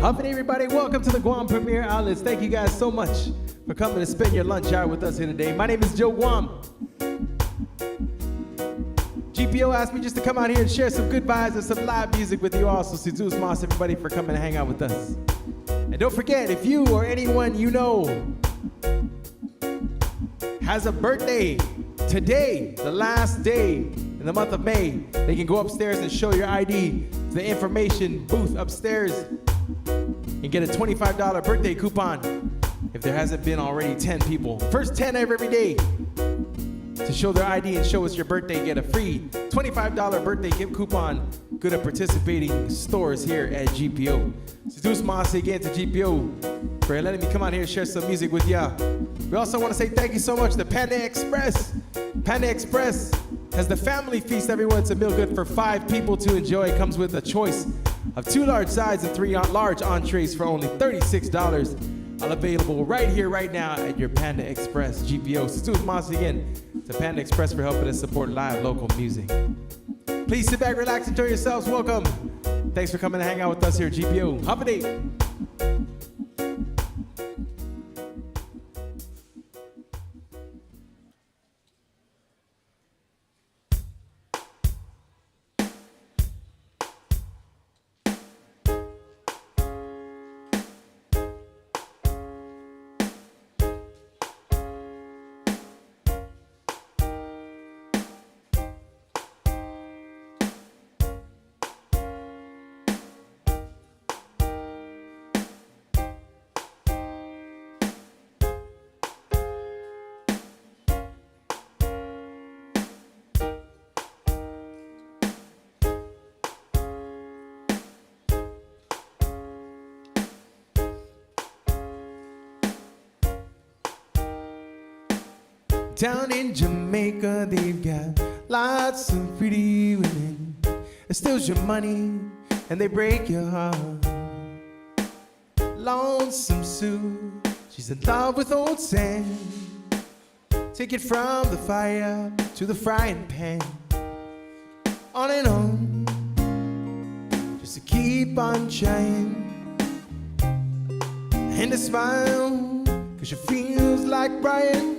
Up and everybody, welcome to the Guam Premier Outlets. Thank you guys so much for coming to spend your lunch hour with us here today. My name is Joe Guam. GPO asked me just to come out here and share some good vibes and some live music with you all. So Sidus Mas, everybody, for coming to hang out with us. And don't forget, if you or anyone you know has a birthday today, the last day in the month of May, they can go upstairs and show your ID to the information booth upstairs and get a $25 birthday coupon if there hasn't been already 10 people. First 10 of every day to show their ID and show us your birthday, get a free $25 birthday gift coupon. Good at participating stores here at GPO. Sidus Mas again to GPO for letting me come out here and share some music with ya. We also want to say thank you so much to Panda Express. Panda Express has the family feast, everyone. It's a meal good for 5 people to enjoy. It comes with a choice of 2 large sides and 3 large entrees for only $36. All available right here, right now at your Panda Express GPO. Sidus Mas again to Panda Express for helping us support live local music. Please sit back, relax, enjoy yourselves. Welcome. Thanks for coming to hang out with us here at GPO. Hop a date. Down in Jamaica, they've got lots of pretty women. It steals your money and they break your heart. Lonesome Sue, she's in love with old sand. Take it from the fire to the frying pan. On and on, just to keep on trying. And a smile, cause she feels like Brian.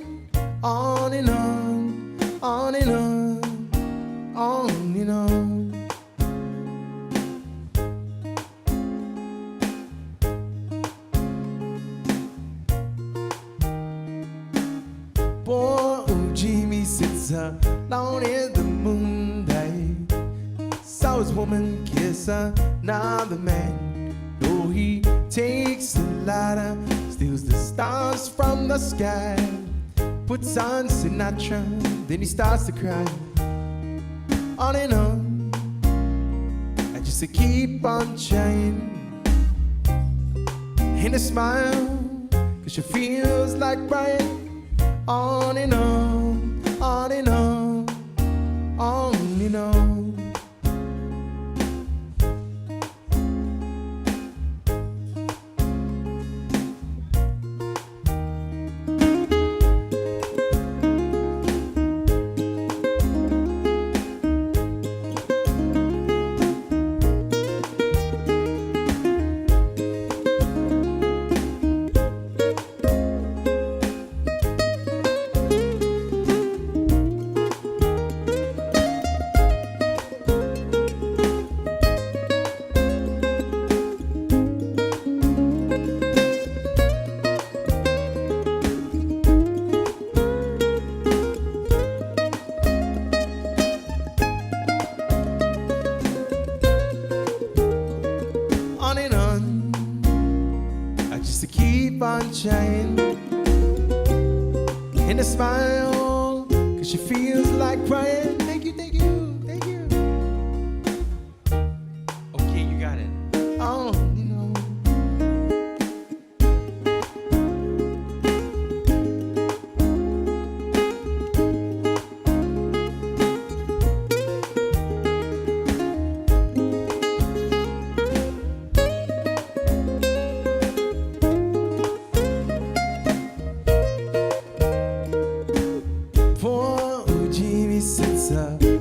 On and on, on and on, on and on. Poor old Jimmy sits alone in the moonlight. Saw his woman kiss another man. Though he takes the lighter, steals the stars from the sky. Puts on Sinatra, then he starts to cry. On and on, I just keep on trying. And a smile, cause she feels like Brian. On and on, on and on, on and on. Trying and a smile, cause she feels like crying. Thank you, thank you, thank you. Okay, you got it. Oh, you know.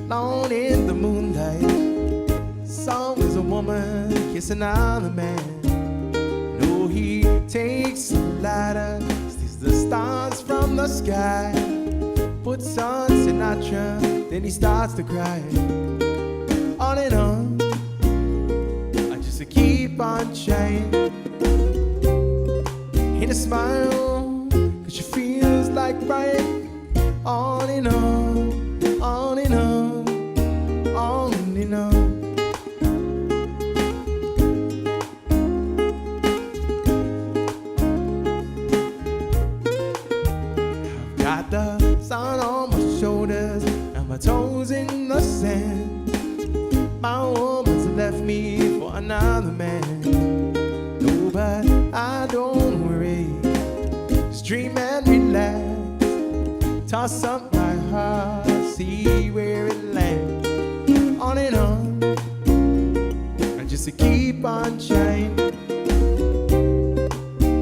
Alone in the moonlight, saw as a woman kiss another man. he takes a ladder, steals the stars from the sky, puts on Sinatra, then he starts to cry. On and on, I just keep on trying. In a smile, cause she feels like crying. On and on, on and on, on and on. Got the sun on my shoulders and my toes in the sand. My woman's left me for another man. No, but I don't worry. Just dream and relax. Toss up my heart, see where it lands. On and on, and just to keep on shining.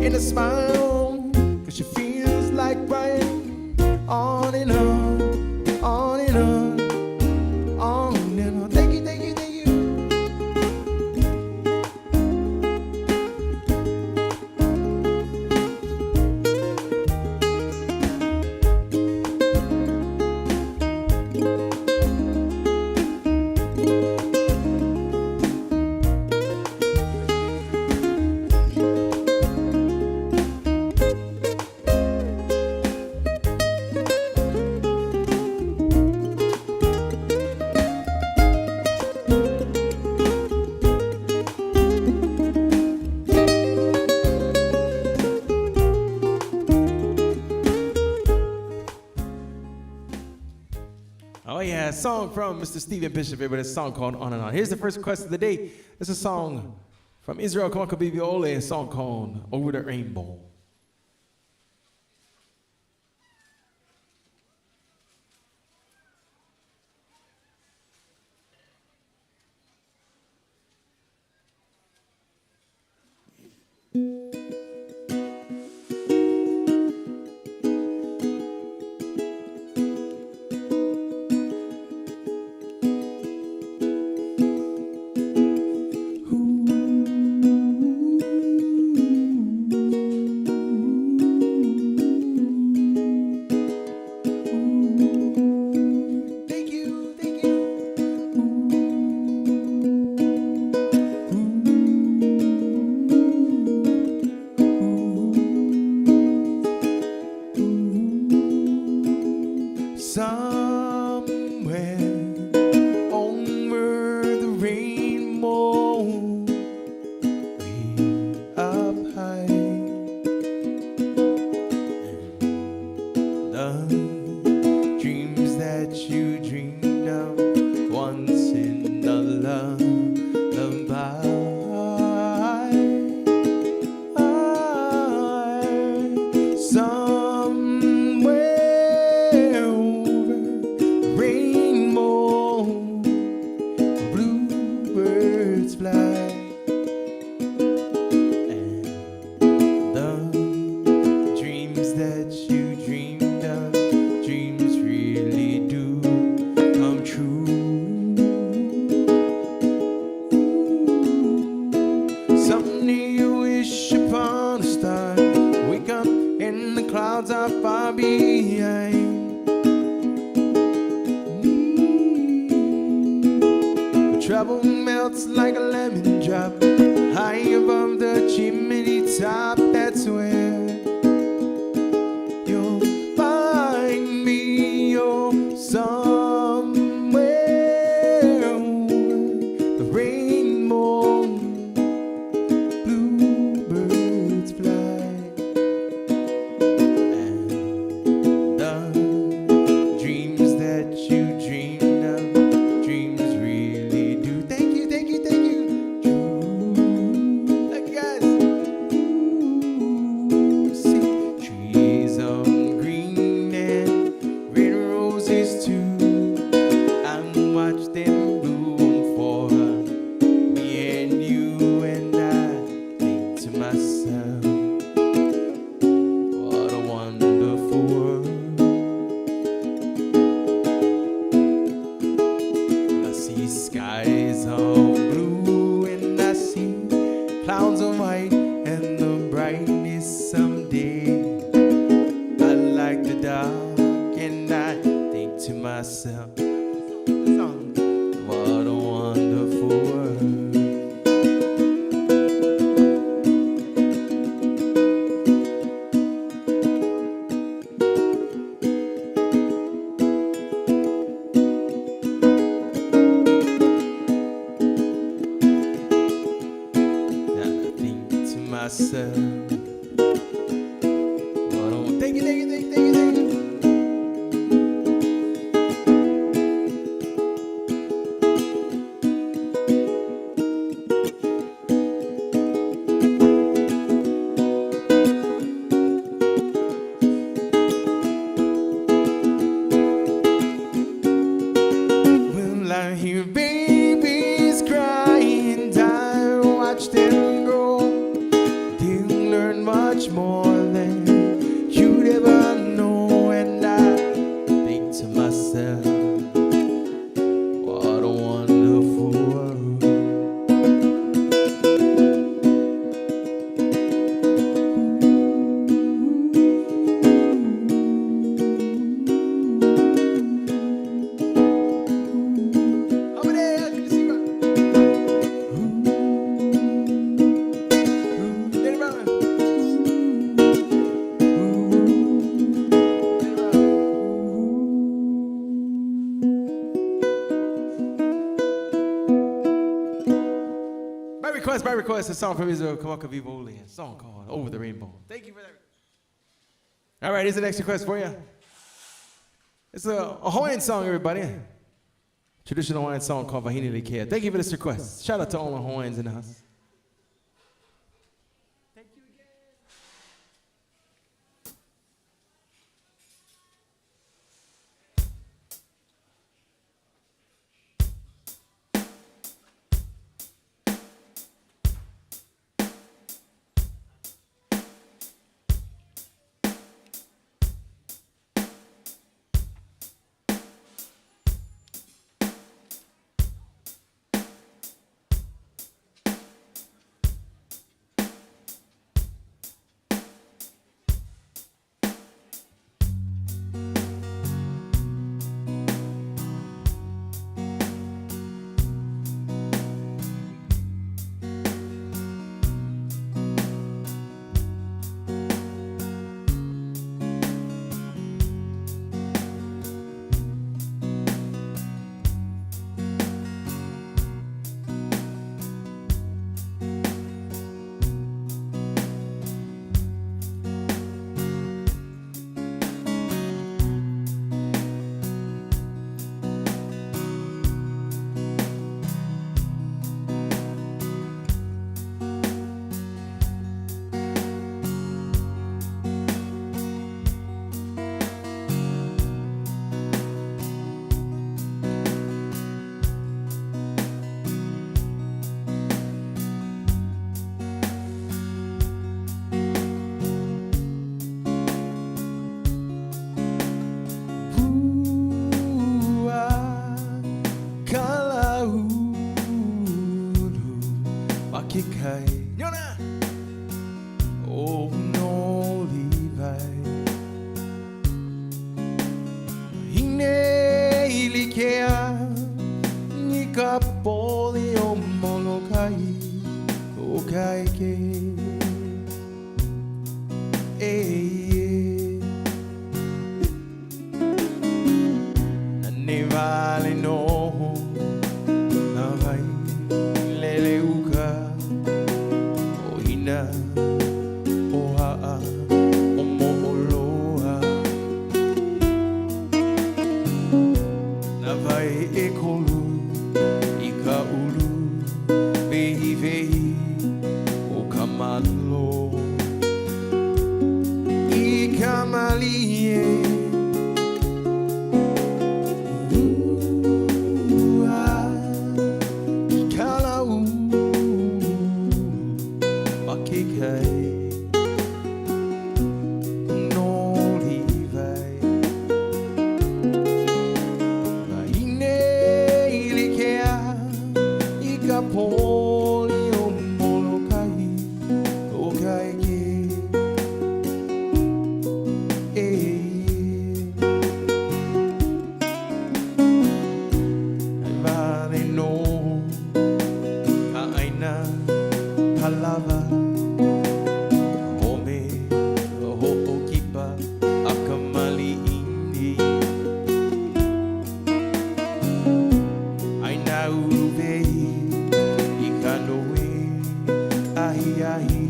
In a smile, cause she feels like crying. On and on, on and on, on and on. Thank you, thank you, thank you. Oh yeah, a song from Mr. Stephen Bishop here with a song called On and On. Here's the first request of the day. It's a song from Israel UKULELE, a song called Over the Rainbow. Somewhere over the rainbow, way up high, and the dreams that you dreamed of once in a lullaby. Clouds are far behind. The trouble melts like a lemon drop high above the chimney top. That's where you'll find me. You're somewhere over the rainbow. Bluebirds fly. myself. Thank you, thank you, thank you, thank you, thank you. Well, I hear babies crying, I watch them grow. They'll learn much more than you'd ever know, and I think to myself, what a wonderful world. Over there, can you see my? Daddy Brown. By request, a song from Israel, Kamaka Vivoli, a song called Over the Rainbow. Thank you for that. All right, here's the next request for you. It's a Hawaiian song, everybody. Traditional Hawaiian song called Vahine Likea. Thank you for this request. Shout out to all the Hawaiians in the house. Thank you again. Yona! Oh, no, Levi. Hine ilikea, nika poli o molokai, o kaike. Nane vale no, na vai, lele uka. Oha, omoloa. Navai ekolu, ika ulu, vehi vehi, o kamalo, ika malie. Ahi, ahi.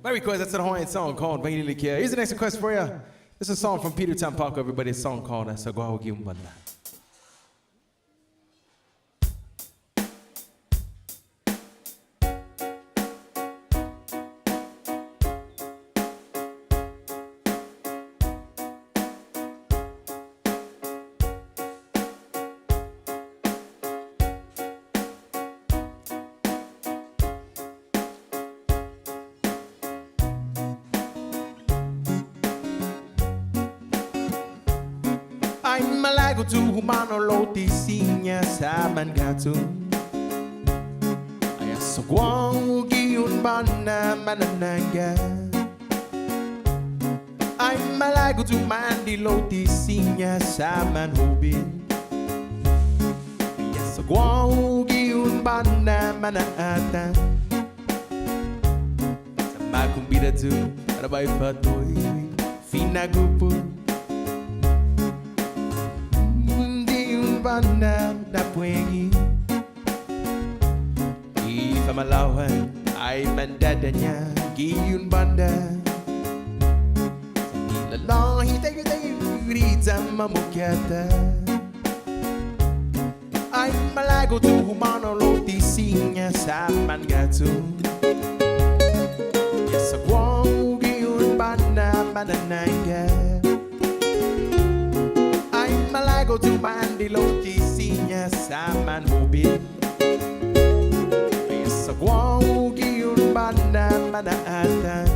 My request, that's a Hawaiian song called Vainly Care. Here's the next request for you. This is a song from Peter Tampako, everybody. A song called Sagwaho Giumbanda. I'm malago tu humano loti sinya sa mangato. Ay asagwang giun bana mananaga. I'm malago tu mandi loti sinya sa manhubin. Ay asagwang giun bana manatan. Sa makumbida tu arabay patoy finagupo. Banda na puengi Ifa malawan ay mandadanya Giyun banda Lalang hitay rita mamukyata Ay malago tu humano loti sinya sa mangato Yes, agwang giyun banda mananaya Malago tu mandi loti sinya sa manhubin Sa guau giyun banda manaatan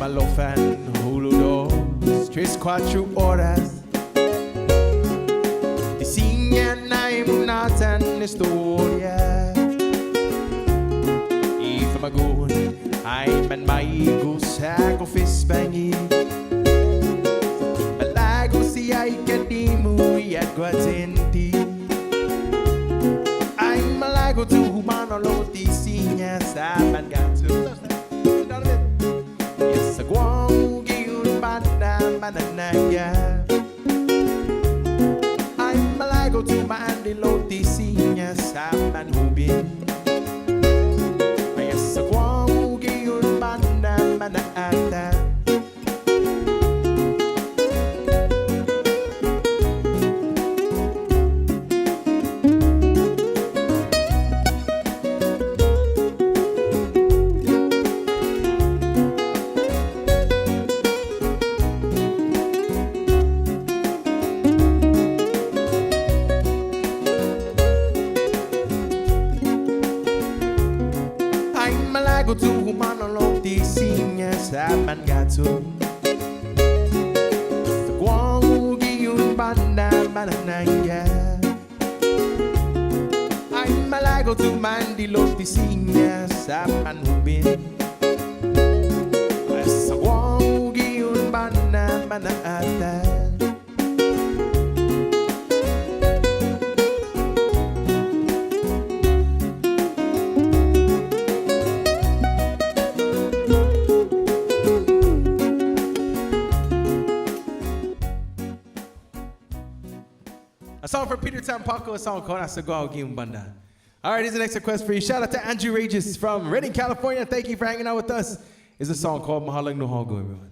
Malofan, huludo, 3-4 horas Disinha na imunatan historia Ifa magun ay man maigo sa kofis bangi Malago siya ikadimu at guatenti Ay malago tu humano loti sinya sa mangato Sagwang giyun banda mananaya Ay malago tu maandi loti sinya sa manhubin Ay sagwang giyun banda manaata Malago tu humano loti sinya sa mangato Sagwang giyun banda mananaya Ay malago tu mandi loti sinya sa manhubin Ay sagwang giyun banda manaatan A song for Peter Tampako, a song called Asagaw Giumbanda. All right, here's the next request for you. Shout out to Andrew Regis from Redding, California. Thank you for hanging out with us. It's a song called Mahalang Nuhogo, everyone.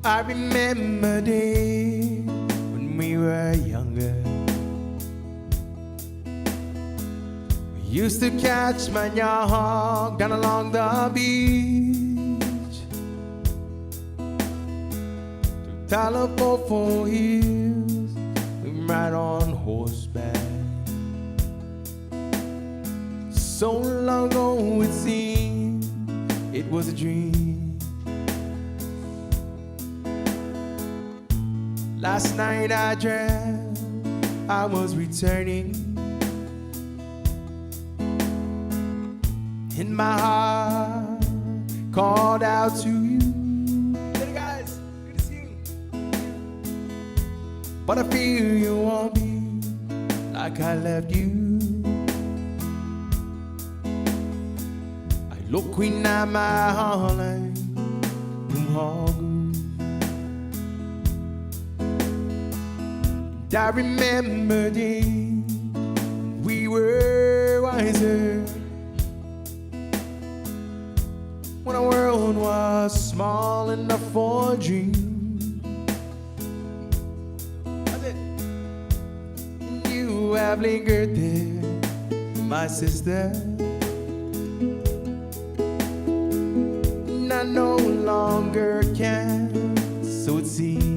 I remember days when we were younger. We used to catch maniac down along the beach, through Talapofo hills, we ride on horseback. So long ago it seemed it was a dream. Last night I dreamt I was returning. In my heart called out to you. Hey guys, good to see you. But I fear you won't be like I left you. I look in at my heart like I remember days we were wiser, when our world was small enough for a dream. That's it. And you have lingered there, my sister, and I no longer can, so it seems.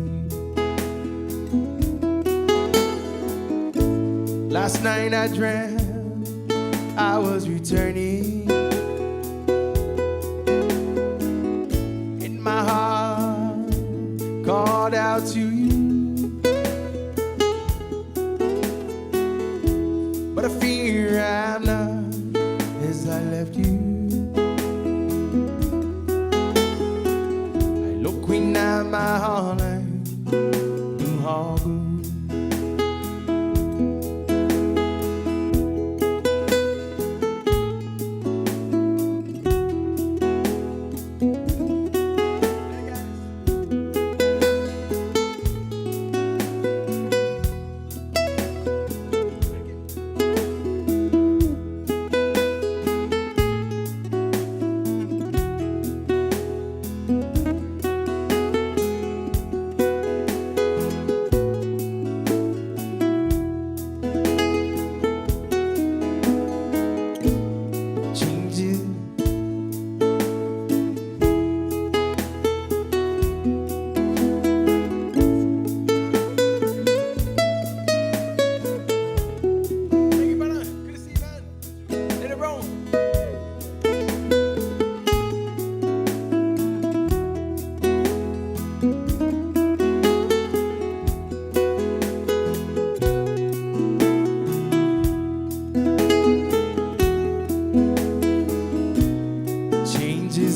Last night I dreamt I was returning. In my heart called out to you, but I fear I'm not as I left you. I look in at my heart like you harbor.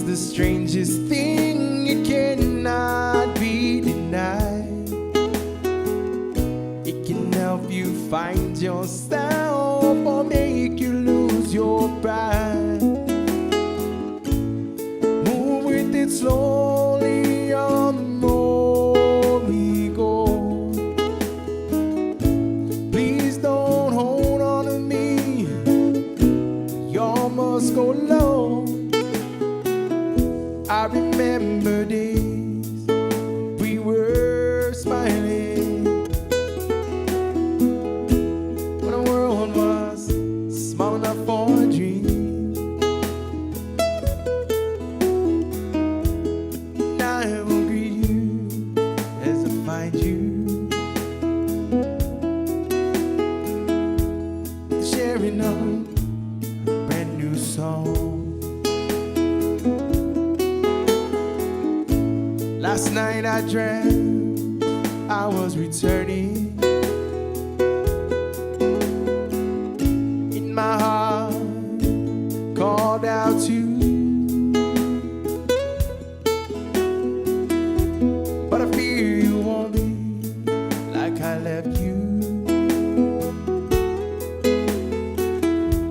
The strangest thing, it cannot be denied. It can help you find yourself or make you lose your pride. Move with it slowly on the more we go. Please don't hold on to me, you must go low. I remember days we were smiling, when the world was small enough for a dream. And I will greet you as I find you, sharing a brand new song. Last night I dreamt I was returning. In my heart called out to you, but I fear you won't be like I left you.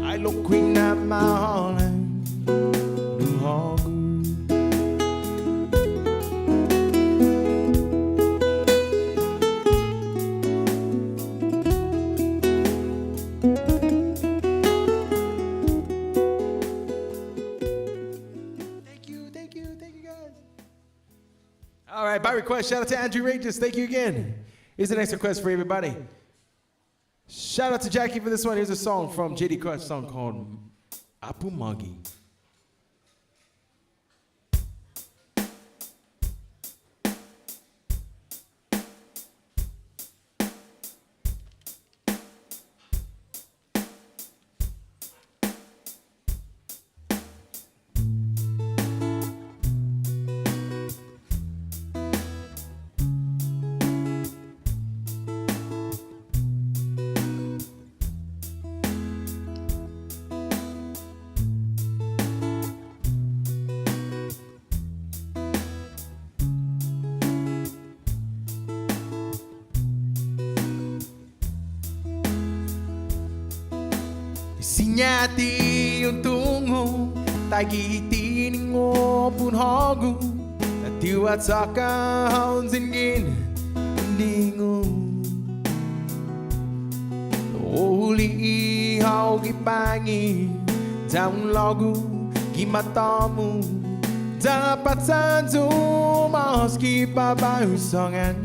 I look in at my heart and new home. All right, bye. by request, shout out to Andrew Regis. Thank you again. Here's the next request for everybody. Shout out to Jackie for this one. Here's a song from JD Crush, song called Apumagi. Sinyati yung tungo, tagiti ningo punhagu, natiwat sa kahon zingin, ndingo. Uli ihaw gipangi, daung lagu, gimatamu, dapat sanzo maski pabayusangan.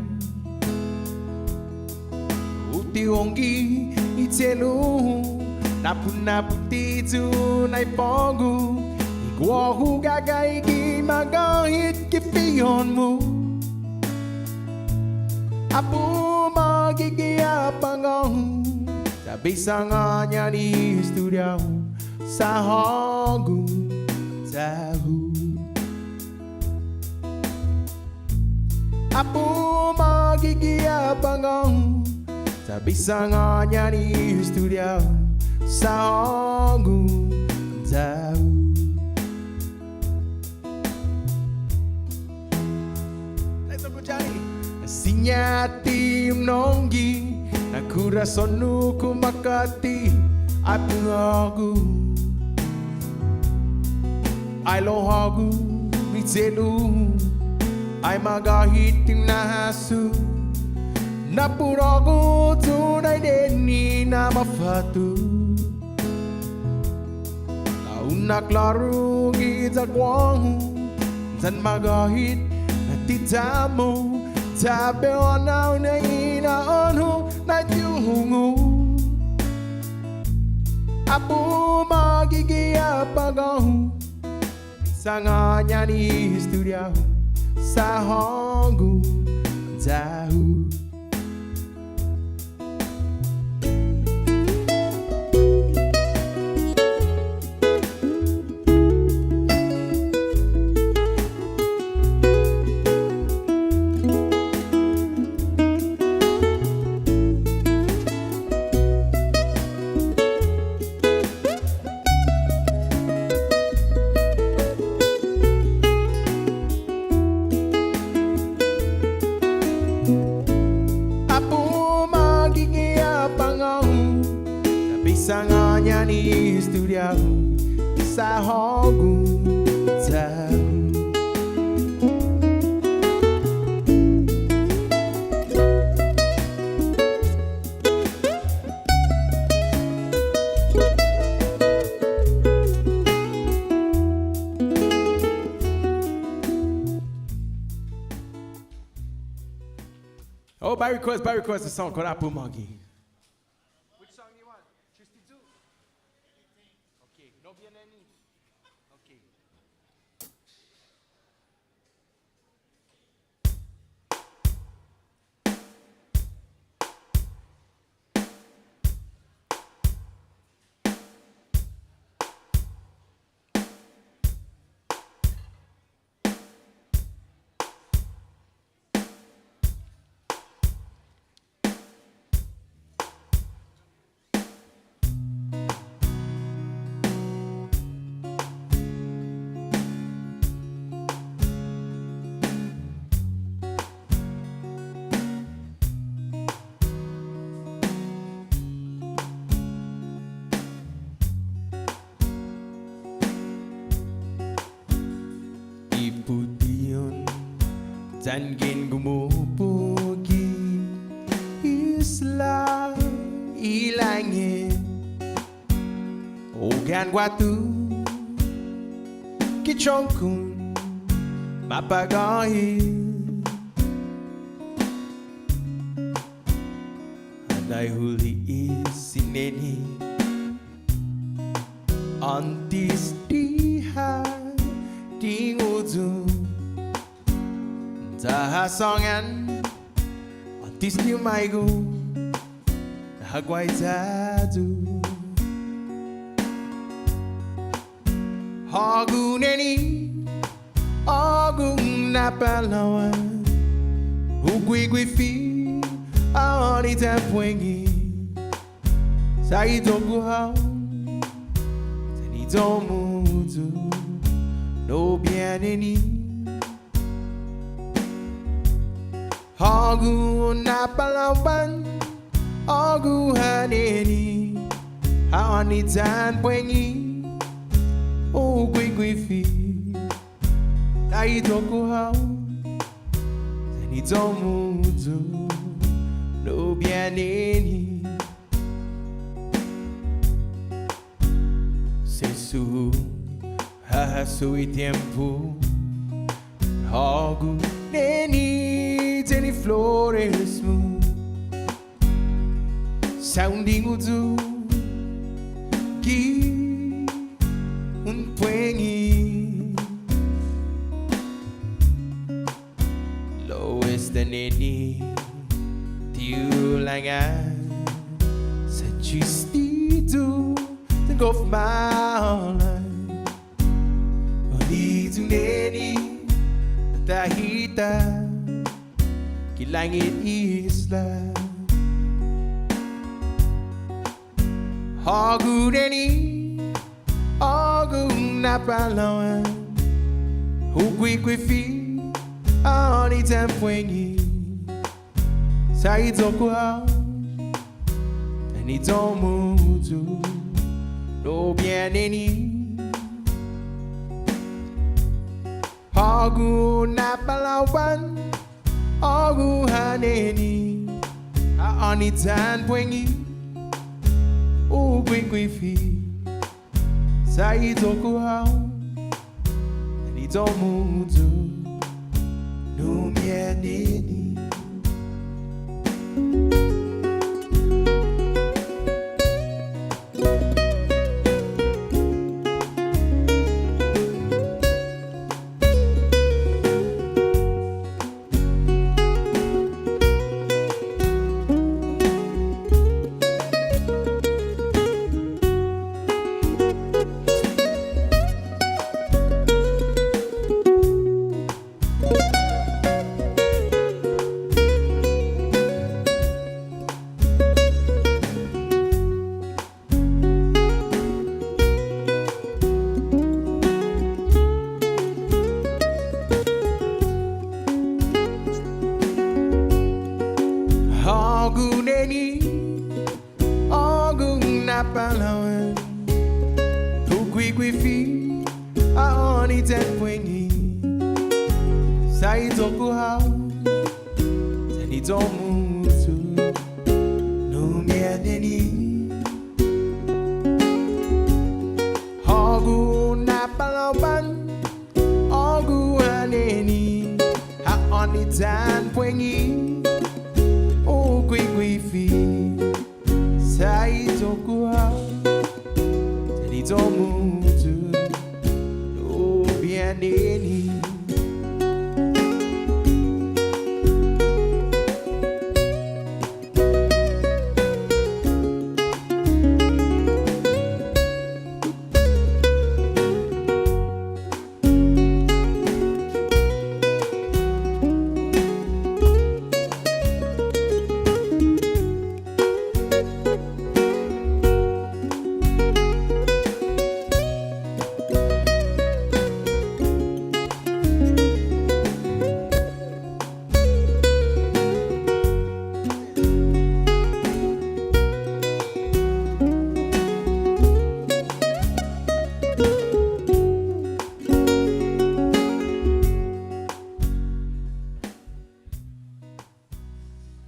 Utiwongi itelu, napunaputi tunay pogu, iguahu gagay gimagahit kipiyon mo. Apu magigiyapangong, sabi sa nga niya ni studio sa hagu tahu. Apu magigiyapangong, sabi sa nga niya ni studio Sagu tahu. Let's go Johnny. Sinyati yung nonggi, nakurasonu kumakati apungagu. Ay lohagu mitselu, ay magahiting nahasu. Napuragu tunay deni na mafatu. Naklaro gizagwahu, zan magahit natitamo, tabi onaw na inaonho na tiyungu. Apo magigiyapagahu, sa nga niya ni studio sa hongu tahu. Sa nga niya ni studio sa hogu tahu. Oh, by request, a song called Apumagi. Tanggin gumupugi isla ilangin ogan watu kichongkun mapagahin Dai huli isineni Antis diha Dingudu Tahasongan Antis ni maigu Hagwai tadu Haguneni Agung napalawan Ugui fi Aoni tempuengi Saidogu hao Tenido mudu No bieneni Hagu napalawan Agu haneni Aoni tempuengi Ugui fi Saidogu hao Tenido mudu No bieneni Sesu Hahasui tempo Hagu Neni Teni flores mu Sounding udu Ki Un puengi Lowest than any Langan sa justido Think of my life Dito neni Tahita Kilangit isla Hagu neni Hagu napalawan Hugui fi Ani tempuengi Saidoku hao Tenido mudu No bieneni Hagu napalawan Hagu haneni Haani tempuengi Ugui fi Saidoku hao Tenido mudu No bieneni Napalawan Hugui fi Aoni tempuengi Saidoku hao Tenido mudu No bieneni Hagu napalawan Hagu haneni Haoni tempuengi Ugui fi Saidoku hao Tenido mudu No bieneni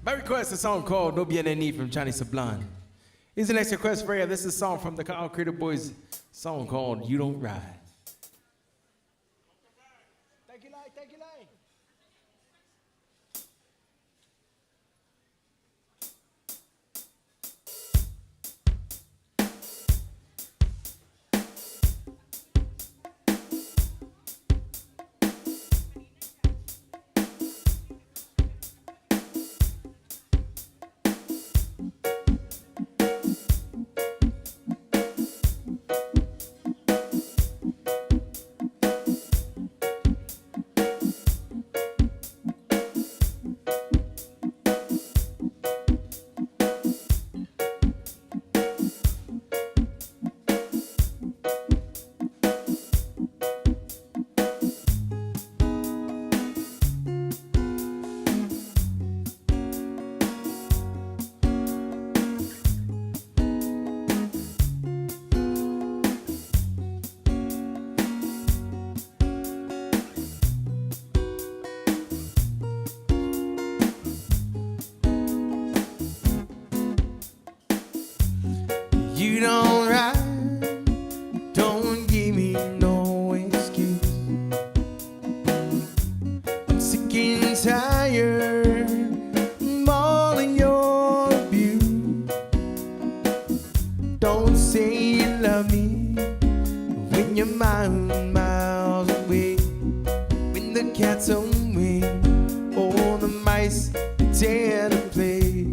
My request is a song called No Bien Ni from Johnny Sublime. Here's the next request for you. This is a song from the Kyle Creator Boys song called You Don't Ride. Thank you, Lai. Thank you, Lai. about me when you're miles away, when the cat's away, all the mice dare to play.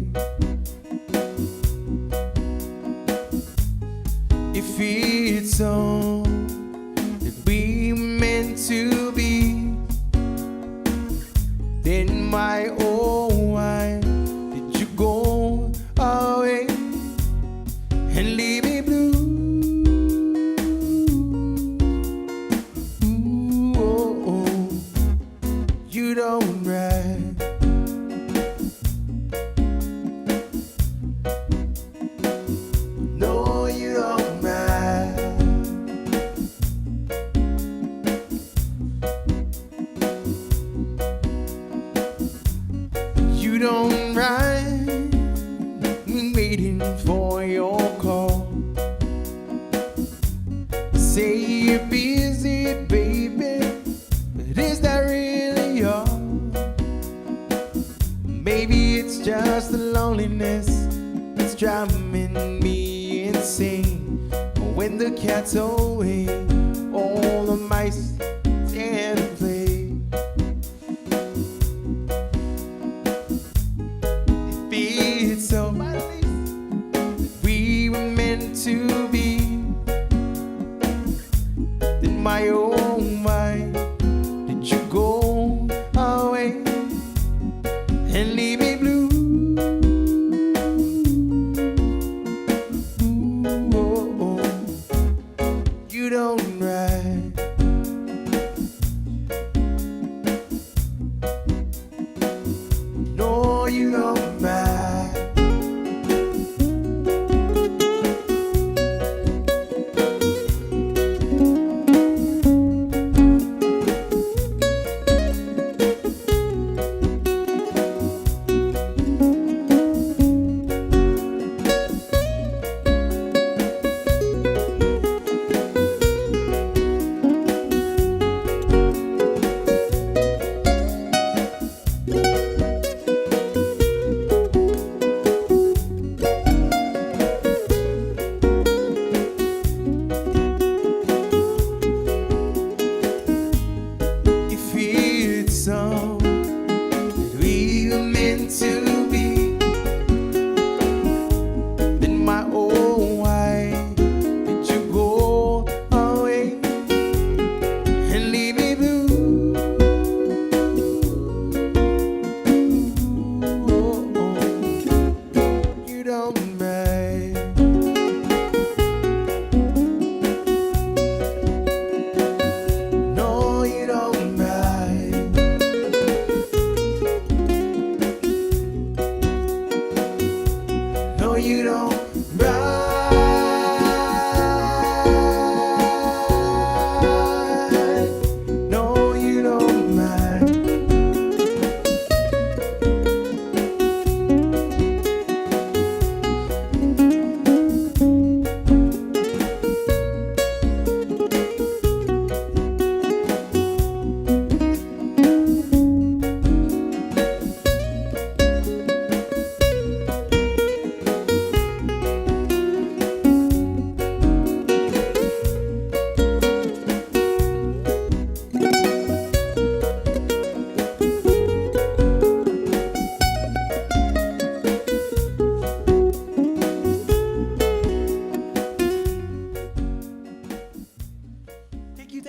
If it's so that we meant to be, then my oh why did you go away and leave me blue? Ooh, oh, oh. You don't ride. No, you don't ride. You don't ride. Waiting for your call. Say you're busy, baby, but is that really all? Maybe it's just the loneliness that's driving me insane. When the cat's away, all the mice dare to play. If it's so we were meant to be, then my oh my did you go away and leave me blue? Ooh, oh, oh. You don't ride. No, you don't ride. Song that we were meant to be, then my oh why did you go away and leave me blue? Oh, oh. You don't ride. No, you don't ride. No, you don't ride. No, you don't ride. Thank you.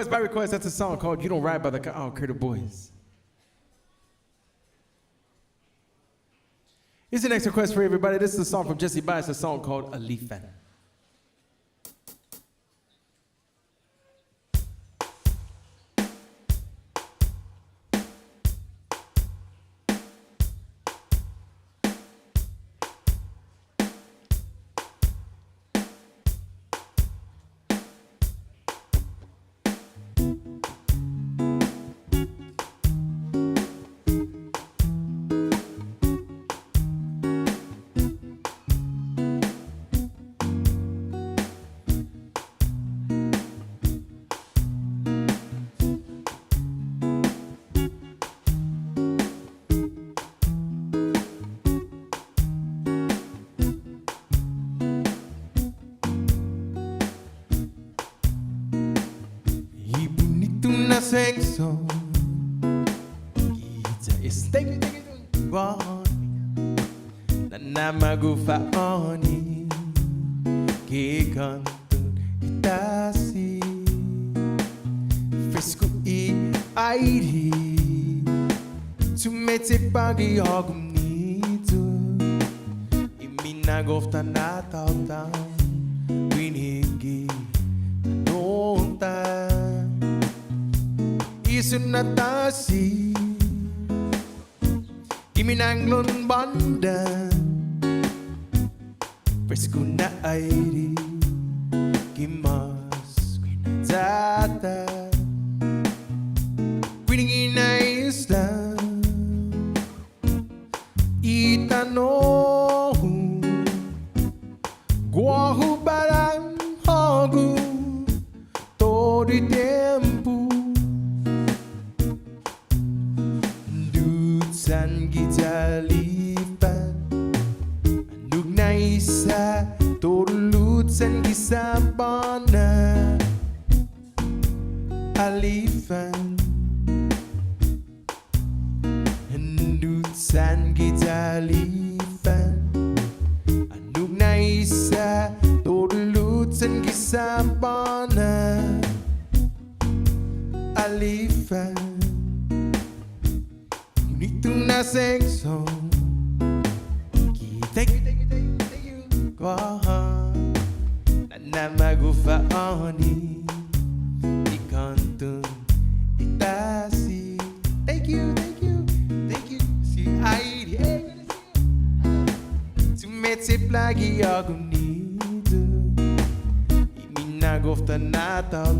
By request, that's a song called You Don't Ride by the Critter Boys. Here's the next request for everybody. This is a song from Jesse Bias, a song called A Leaf Fan. 생소 기자 is take it on 난 남아고 파오니 기건돈 이따시 fresco e airi tu mette pagi ogumnito imina gofta na tauta winigi nonta isunatasi iminanglon banda fresco na airi gimas quinazata winning na isla itano guahu baran hogu todo tempo dutsan gitalipan anug na isa todo lutsan gisabana alifan San gitalipan anug na isa todulut san gisabana alifan ngunit na sexo thank you na magufaoni ikantun itasi thank you Metse plagi agunido iminagofta na tau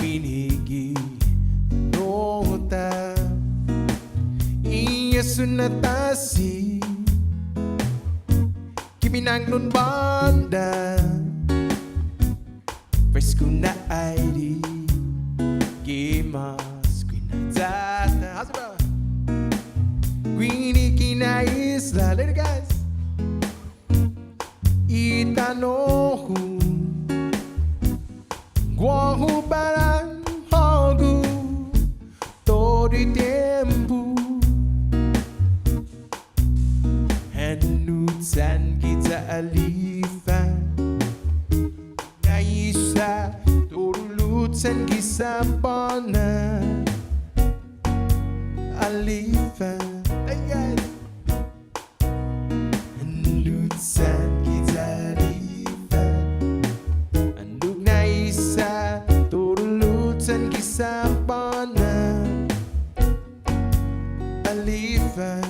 winigi nota iya sunatasi kiminanglon banda fresco na airi gimas quinazata how's it bro winigi na isla later guys itanohu guahu baran hogu todo tempo hanutsan kita alifan naisa todo lutsan gisabana alifan hey guys hanutsan Sabana alifan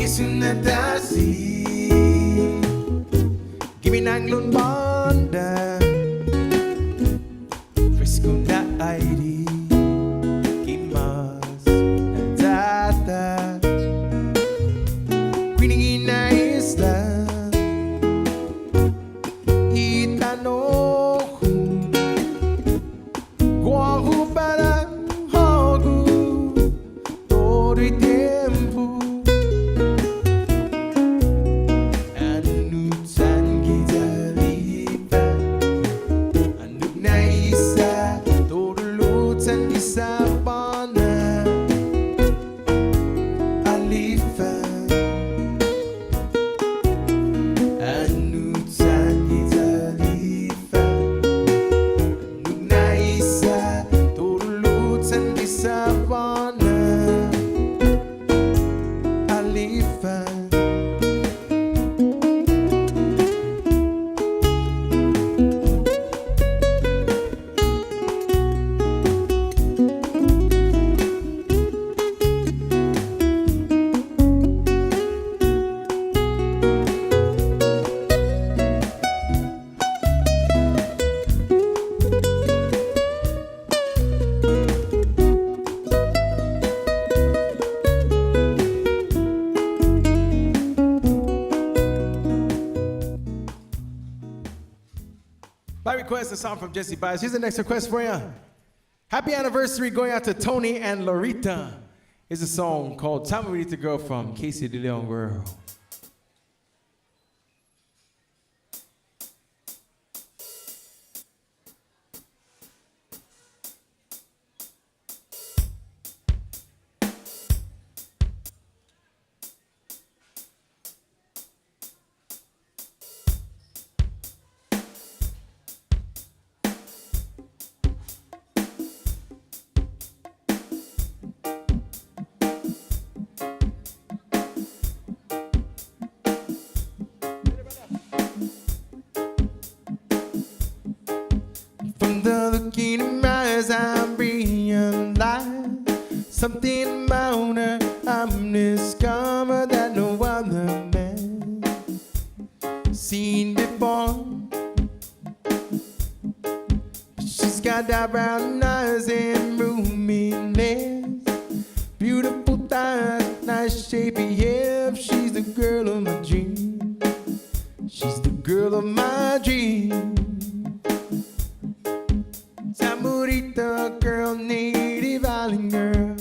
isunatasi giminanglon banda fresco na airi gimas quinazata winning na isla itanohu guahu baran hogu todo tempo San Gitali request a song from Jesse Bias. Here's the next request for you. Happy anniversary going out to Tony and Lorita. Here's a song called Time We Need to Go from Casey De Leon Guerrero. From the look in my eyes, I realize something about her. I'm discovered that no other man seen before. She's got dark brown eyes and roomy lips, beautiful thighs, nice shapy hips. She's the girl of my dream. She's the girl of my dream. Tamurita girl, native island girl,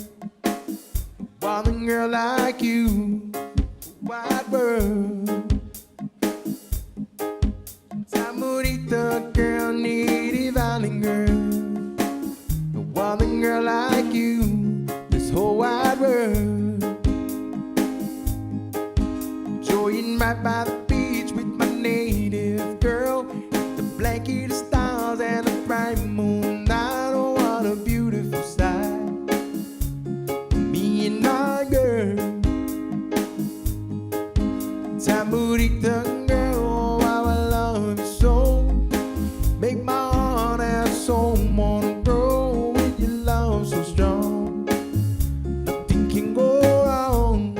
wild girl like you, wide world. Tamurita girl, native island girl, wild girl like you, this whole wide world. Enjoying right by the beach with my native girl, the blanket of stars and the bright moon. What a beautiful sight, me and my girl. Tamurita girl, how I love you so. Make my heart and soul wanna grow with your love so strong. Nothing can go wrong.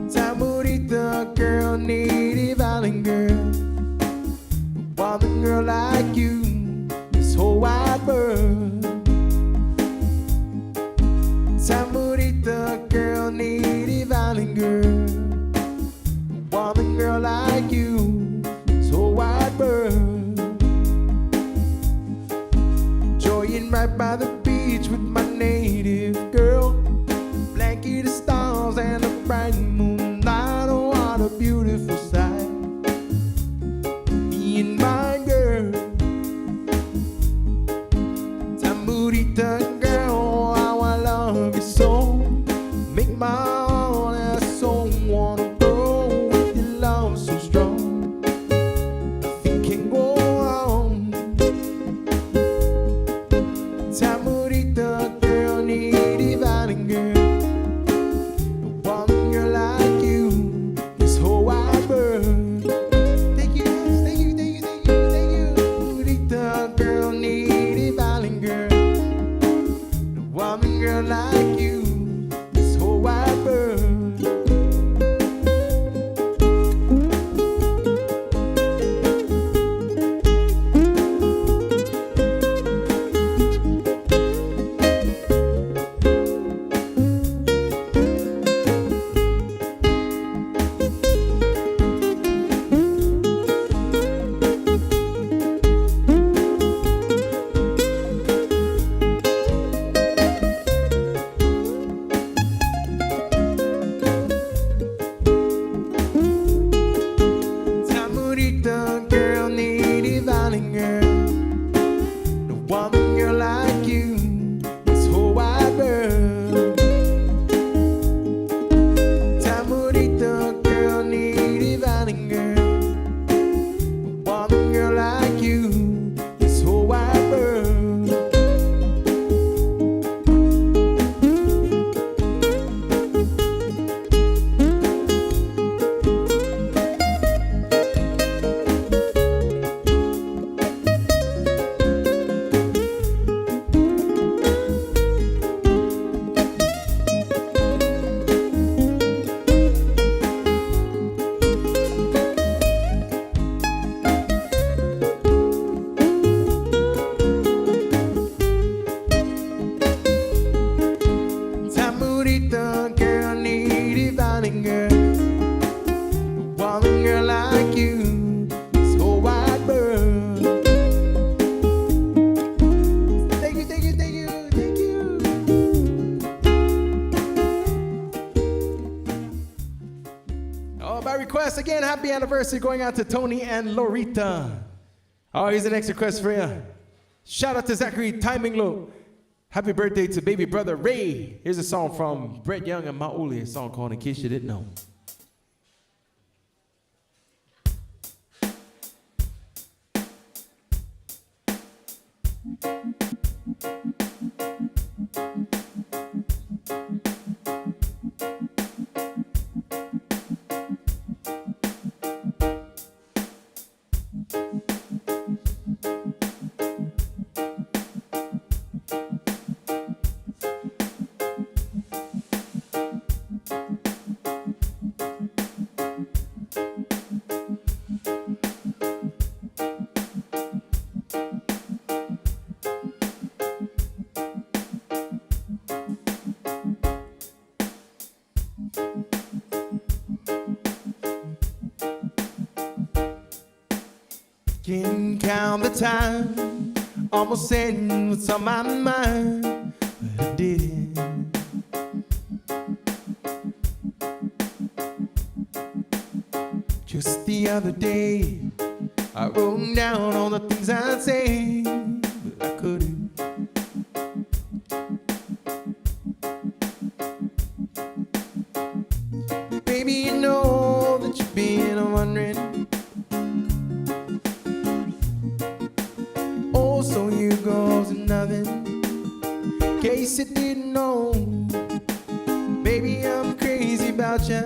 Tamurita girl, native island girl, wild girl like you, this whole wide world. Tamurita girl, native island girl, wild girl like you, this whole wide world. Enjoying right by the beach with my native girl, blanket of stars and a bright moonlight. Oh, what a beautiful sight, me and my girl. Tamurita girl, how I love you so. Make my heart and soul wanna grow with your love so strong. Nothing can go wrong. Tamurita girl, native island girl, one girl like you, this whole wide world. Thank you, thank you, thank you, thank you, thank you. Tamurita girl, native island girl, woman girl like you, this whole wide world. Oh, by request, again, happy anniversary going out to Tony and Lorita. Oh, here's the next request for you. Shout out to Zachary Timing Low. Happy birthday to baby brother Ray. Here's a song from Brett Young and Mauli, a song called In Case You Didn't Know. Can't count the time, almost saying what's on my mind, but I didn't. Just the other day, I wrote down all the things I'd say, but I couldn't. Baby, you know that you've been wondering. So you goes nothing. In case you didn't know, baby, I'm crazy about you,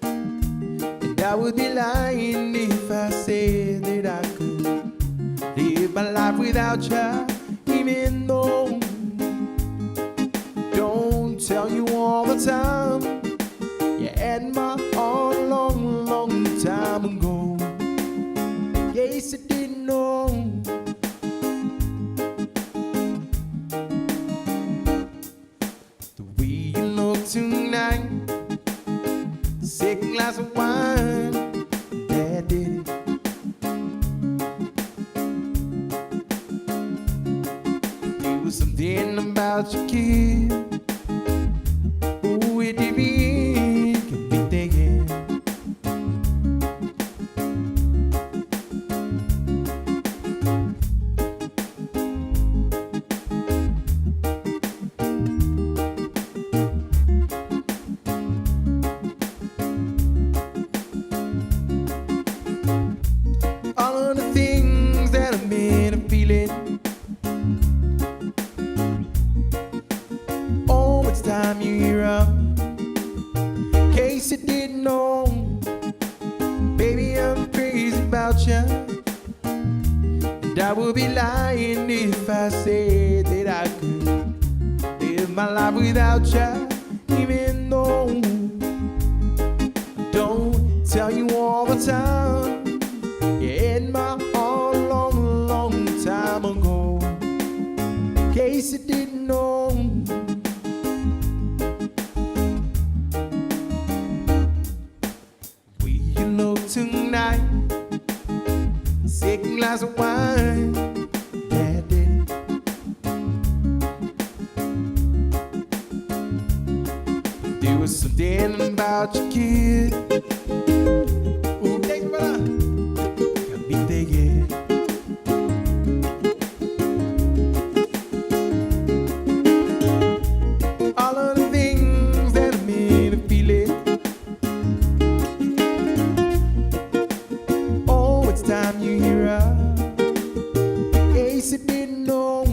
and I would be lying if I said that I could live my life without you. Even though don't tell you all the time, you had my heart a long, long time ago. In case you didn't know. Tonight, second glass of wine, that did it. There was something about your kid, ooh, it did me, kept me thinking. Time you hear up, in case you didn't know, baby, I'm crazy about you, and I would be lying if I said that I could live my life without you. Even though I don't tell you all the time, you had my heart a long, long time ago. In case you didn't know. Tonight, second glass of wine, that did it. There was something about your kid, ooh, thanks, brother, got me thinking. All of the things that made me feel it. Time you hear up, in case you didn't know,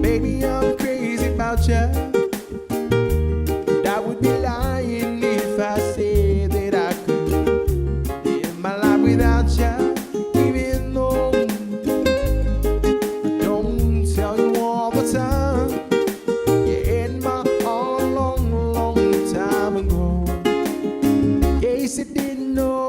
baby, I'm crazy about you, and I would be lying if I said that I could live my life without you. Even though I don't tell you all the time, you had my heart a long, long time ago. In case you didn't know.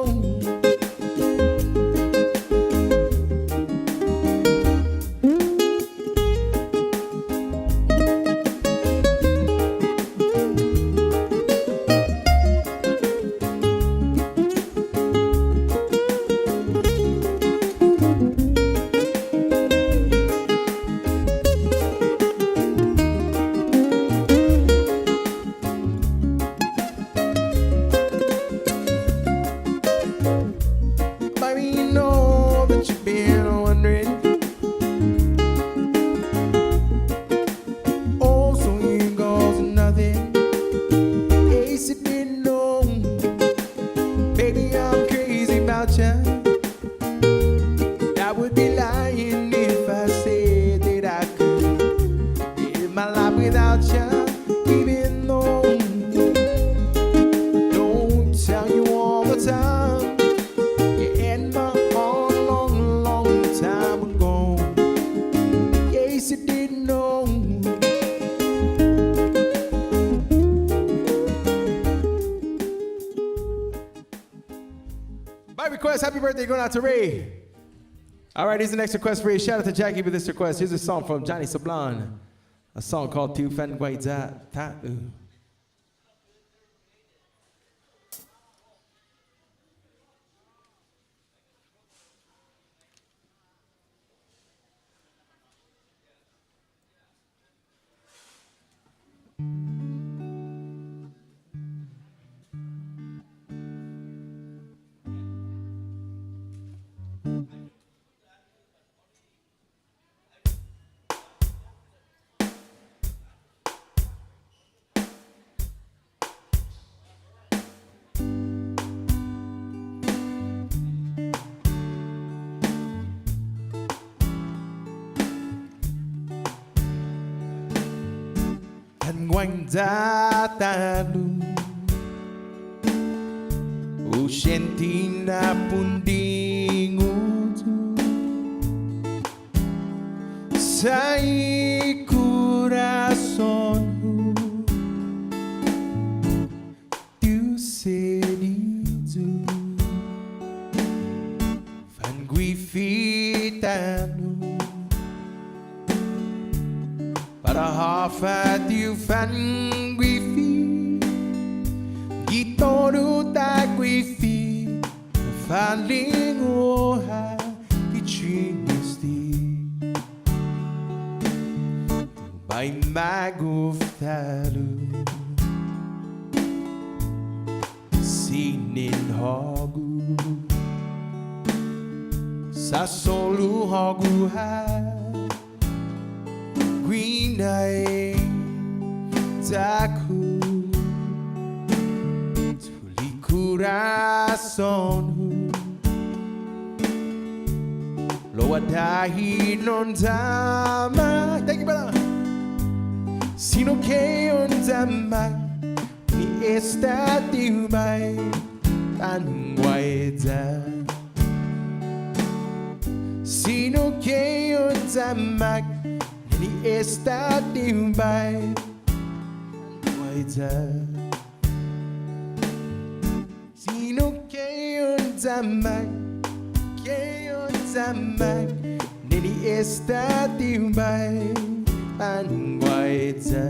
My request, happy birthday going out to Ray. All right, here's the next request for you. Shout out to Jackie with this request. Here's a song from Johnny Sablan. A song called Tu Fan Guai Za Ta U. Quanh ra ta lu Uscentina pundingu Sai coração Tu serizu Fan guifitanu Para hafat you fan guifi Gitoru ta guifi Faling oha Ichinisti By maguftalu Sinin hogu Sa solu hogu ha Green eye Taku Tuli coração Loa dahi non tama Thank you, brother. Sino que on tama Ni esta diumai Tan guaida Sino que on tama Ni esta diumai Guaida Sino que on tama Nini esta diumbai Anguaita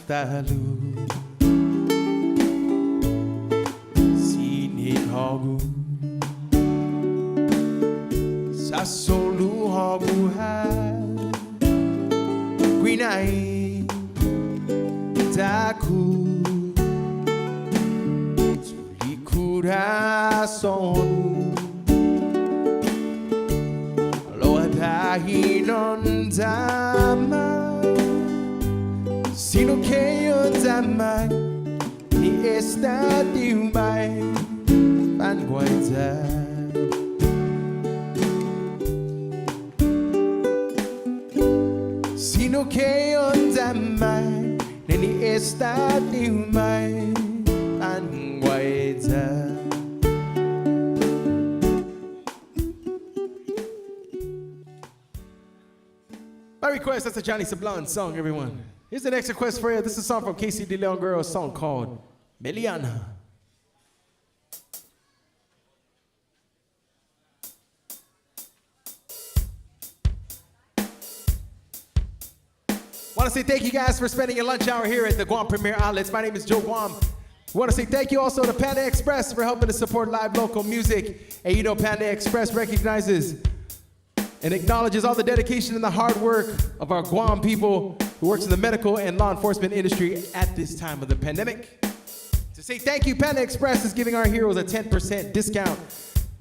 Talu Sinin hogu Sa solu hogu ha Guinai Taku Tuli coração Loa dahi non tama Sino que yo tamai Ni esta diumbai Panguaita Sino que yo tamai Ni esta diumbai Panguaita By request, that's a Johnny Sablan song, everyone. Here's the next request for you. This is a song from Casey De Leon Girl, a song called Meliana. Want to say thank you guys for spending your lunch hour here at the Guam Premier Outlets. My name is Joe Guam. Want to say thank you also to Panda Express for helping to support live local music. And you know Panda Express recognizes and acknowledges all the dedication and the hard work of our Guam people who works in the medical and law enforcement industry at this time of the pandemic. To say thank you, Panda Express is giving our heroes a 10% discount.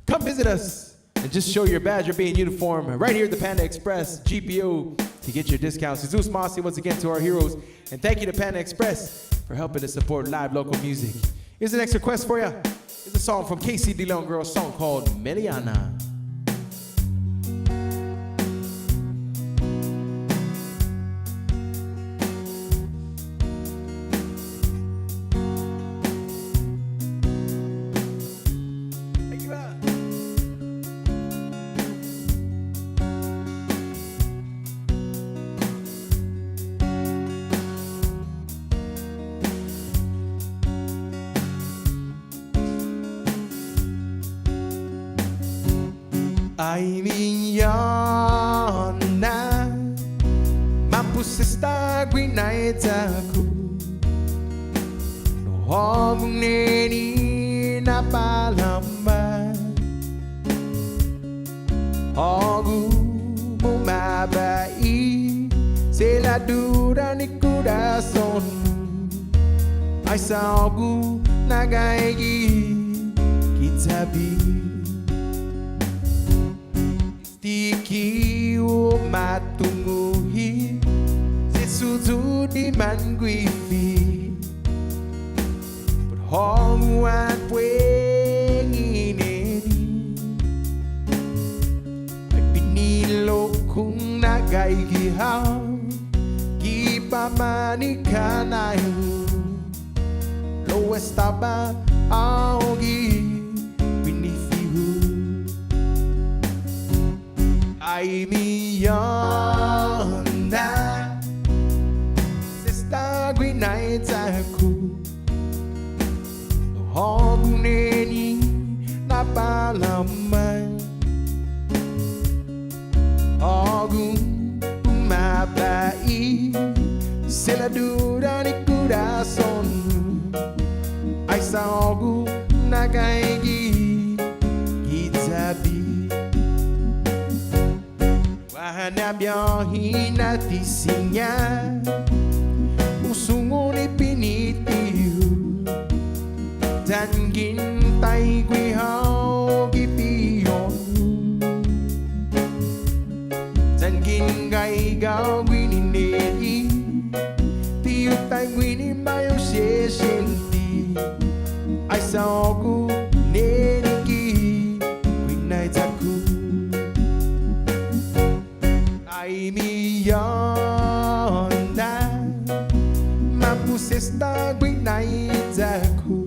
Come visit us and just show your badge or be in uniform right here at the Panda Express GPO to get your discounts. Jesus Mossy once again to our heroes. And thank you to Panda Express for helping to support live local music. Here's the next request for you. It's a song from KC De Leon Girl, a song called Meliana. Ay milyona mapusista gwinaita ku Nohong neni na palamba Ogu bumabai Sela dura ni coração Ay sa ogu nagaigi kitabi Tiki o matunguhi Sesutu di mangwifi But hong wan puengi neni Ay pinilo kung nagaigi hao Kipa manika na yu Lo estaba augi Ay milyona Sista gwinaita ku Nohong neni na palaman Ogu umabai Sela dura ni coração Ay sa ogu nagaigi kitabi Hanap hinatisinya Usung ni pinitiyo Dan gintay gwihao GPO Dan gingay gaw gwinineri Tiyo tay gwini mayo siyenti Ay sa ogu neniki Gwinay taku Ay milyona mapusista gwinaita ku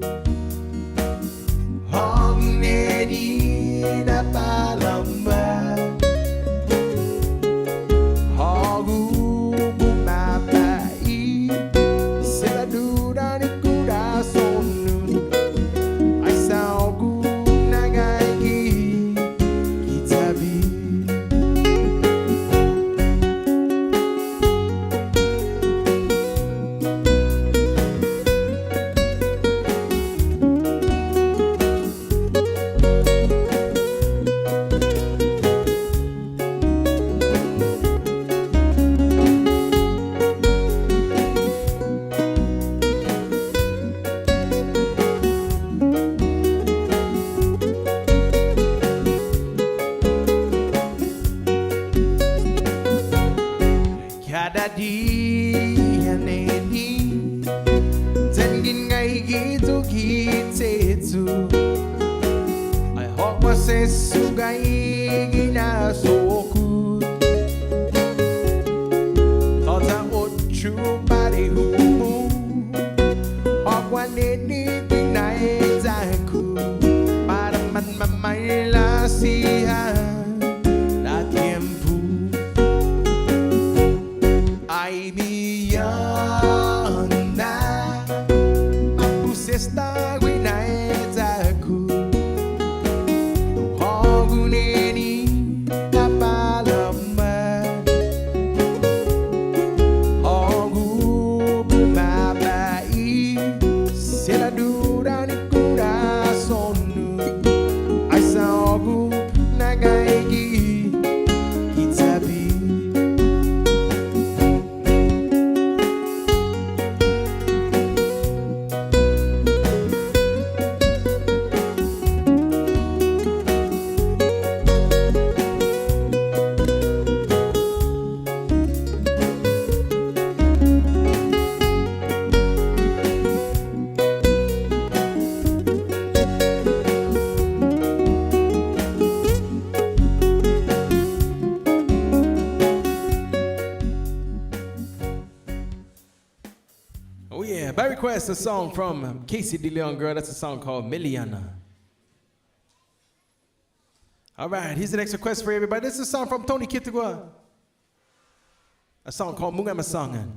Hong neni na palamba Hogu bumabai Sela dura ni coração Ay sa ogu nagaigi kitabi Kada dia neni Zengin ngay gitu kitetu Ay hokwa se sugay ginasoku Tota ochu pari humu Hokwa neni ginaitaku Para man mamayla siya Na tiempo Ay milyona mapusista gwinaita ku Nohong neni na palamba Ogu bumabai Sela dura ni coração Ay sa ogu nagaigi kitabi request a song from Casey DeLeon, girl. That's a song called Miliana. All right, here's the next request for everybody. This is a song from Tony Kitagua. A song called Munga Masangan.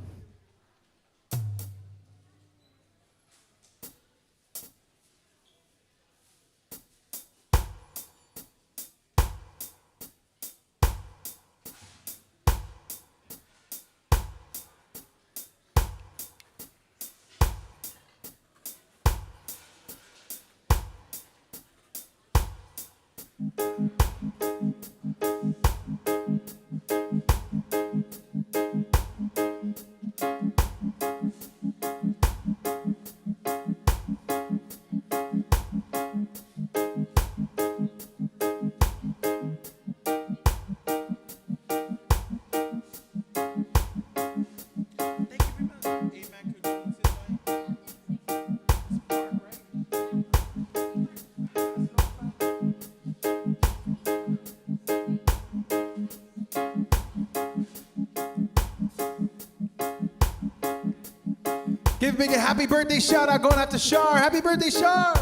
Give Big a happy birthday shout out going out to Shar. Happy birthday, Shar.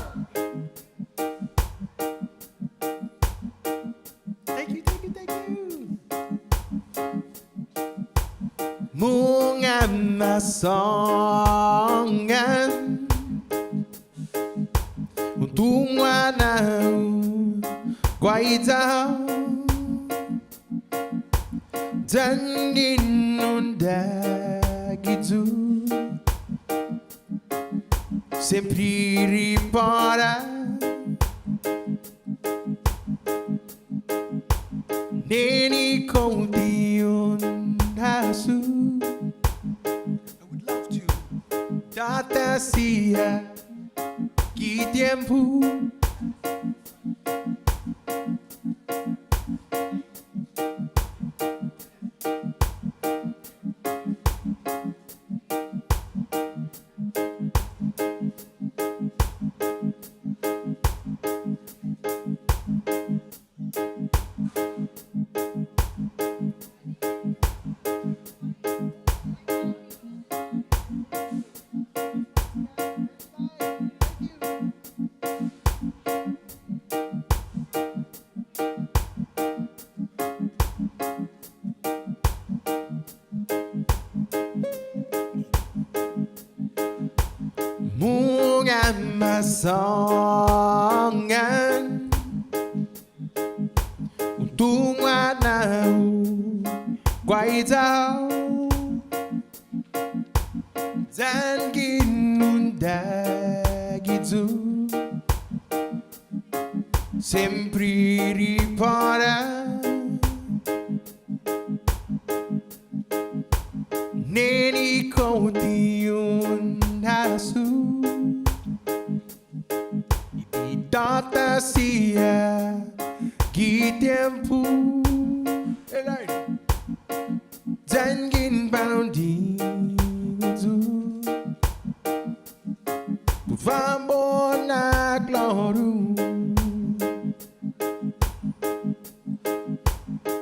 Thank you, thank you, thank you. Munga masongan Untungwa na Guaitao Dangin undagitu Sempre ripara Neni konti unhasu I would love to Data sia Que tempo Munga masongan Untungwa na Guaitao Dangin undagitu Sempre ripara Neni konti unhasu Data sia Que tempo Dangin boundinho Por favor na glória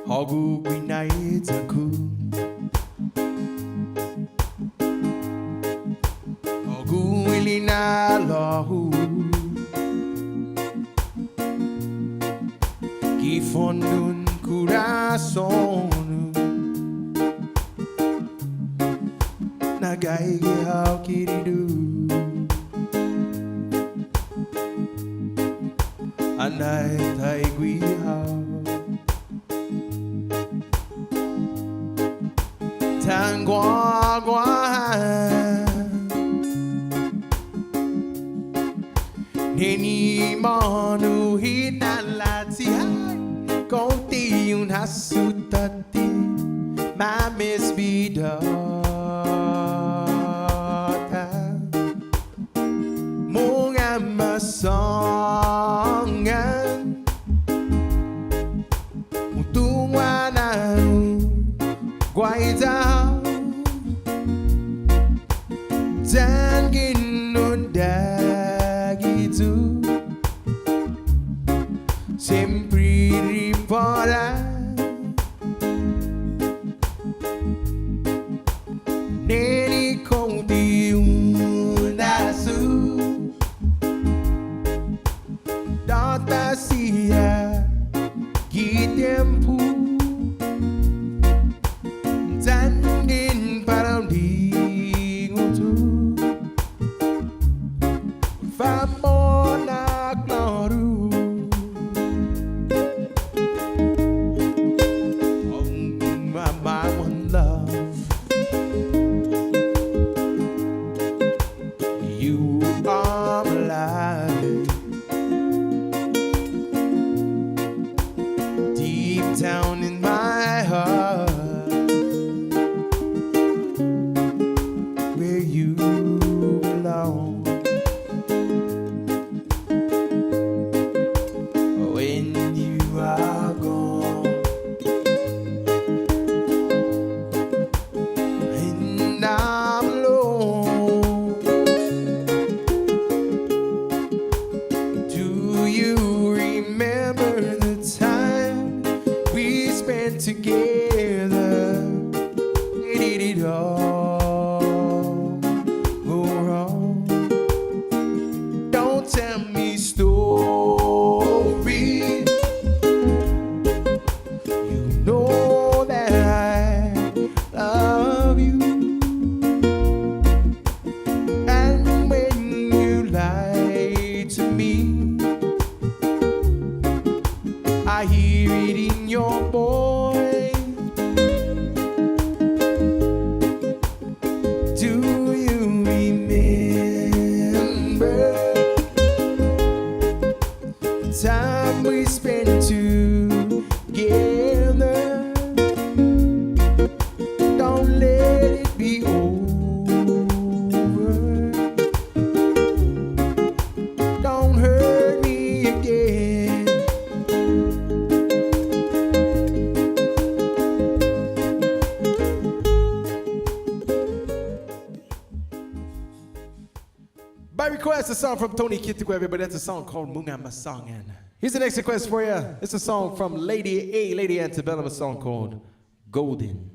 Hogu guinaitaku Hogu ilina lahu Que fondun coração Nagai ao querido Anai tai gui hao Tang gua gua Neni manu hinalati hai Konti un hasutati Mamis bidota Munga masongan Untungwa na Guaitao Dangin undagitu Sempre ripara Neni konti una famona gloru. Oh, my one love. You are alive. Deep down in my heart. Where you belong. When you are gone, and I'm alone, do you remember the time we spent together? Where did it all go wrong? Don't tell me stories. You know that I love you. And when you lie to me, I hear it in your voice. Do you remember the time we spent together? Don't let it be over. Don't hurt me again. By request, a song from Tony Kittigo, everybody. That's a song called Munga Masangan. Here's the next request for you. It's a song from Lady Antebellum, a song called Golden.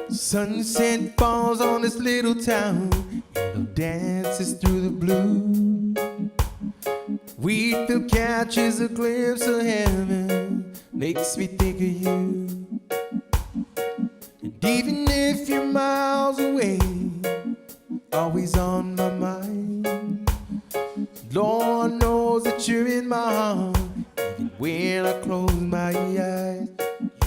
Sunset falls on this little town, and dances through the blue. Wheatfield catches a glimpse of heaven, makes me think of you. And even if you're miles away, always on my mind. Lord knows that you're in my heart, even when I close my eyes.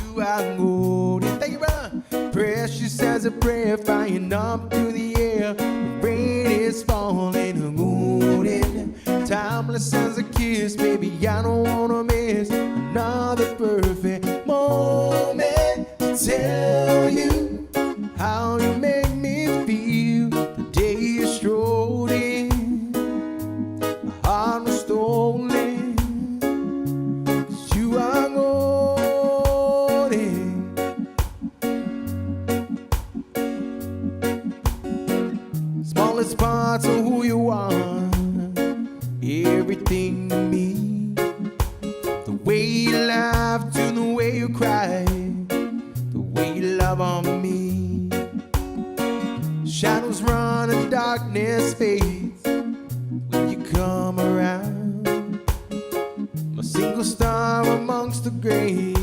You are golden. Thank you, brother. Precious as a prayer, flying up through the air. The rain is falling, golden. Timeless as a kiss, baby, I don't wanna miss another perfect moment to tell you how you make me feel the day you strode in. My heart was stolen, 'cause you are golden. Smallest parts of who you are, everything to me. The way you laugh to the way you cry, the way you love on me. Shadows run and darkness fades when you come around. I'm a single star amongst the gray,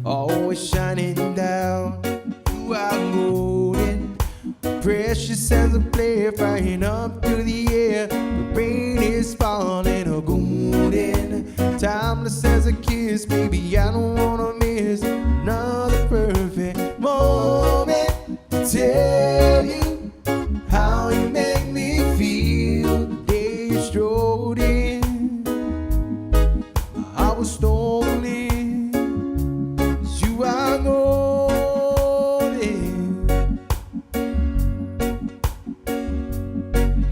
always shining down. You are golden, precious Precious as a player flying up through the air. The rain is falling a golden. Timeless as a kiss, baby, I don't wanna miss another perfect moment to tell you how you make me feel. The day you strode in, I was stolen, 'cause you are golden.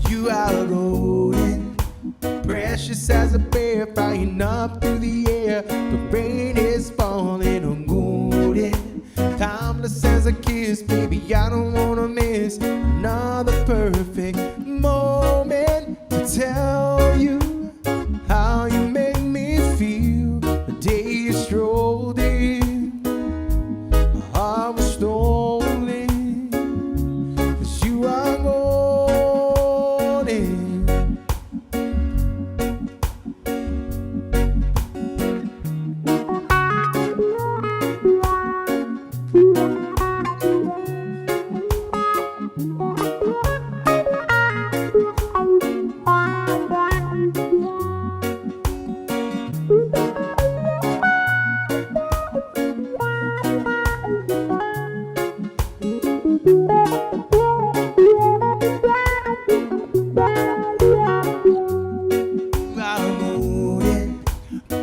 You are golden. Precious as a bear flying up through the air. The rain is falling on golden. Timeless as a kiss, baby, I don't wanna miss another perfect moment to tell you how you make me feel. The day you strolled in, my heart was stolen, 'cause you are golden.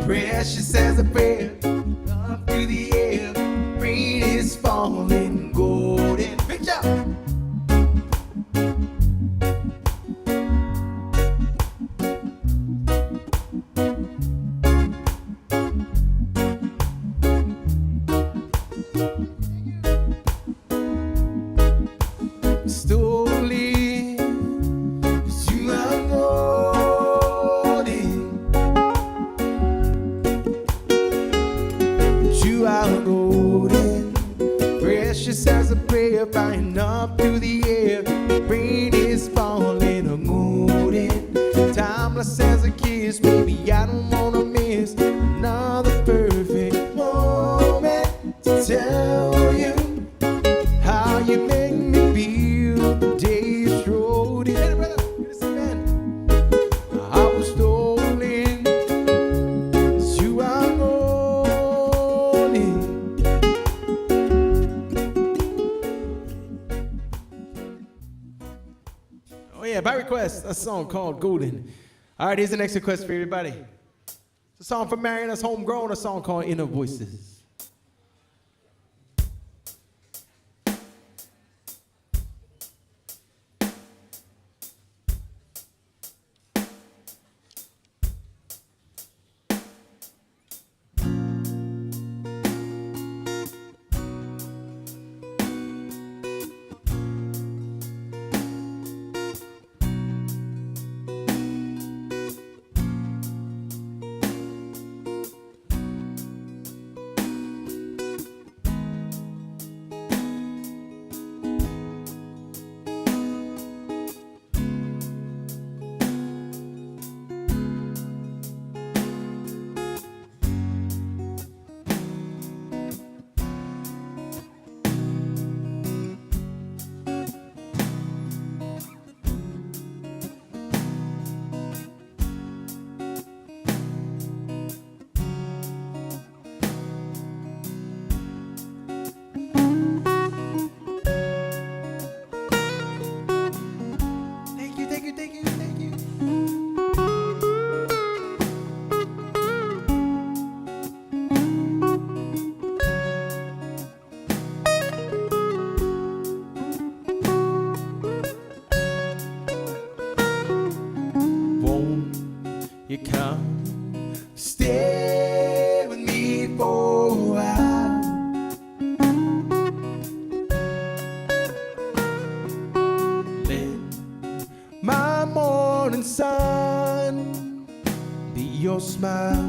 Precious as a prayer up through the air. Rain is falling golden. Big job. Stolen, 'cause you are golden. You are golden. Precious as a prayer flying up through the air. Rain is falling on golden. Timeless as a kiss, baby, I don't wanna miss another perfect moment to tell you how you make me feel. The day you strode in, hey, brother, good to see you, man. I was stolen, 'cause you are golden. Oh yeah, by request, a song called Golden. All right, here's the next request for everybody. It's a song from Marion that's homegrown, a song called Inner Voices. You come, stay with me for a while. Let my morning sun be your smile.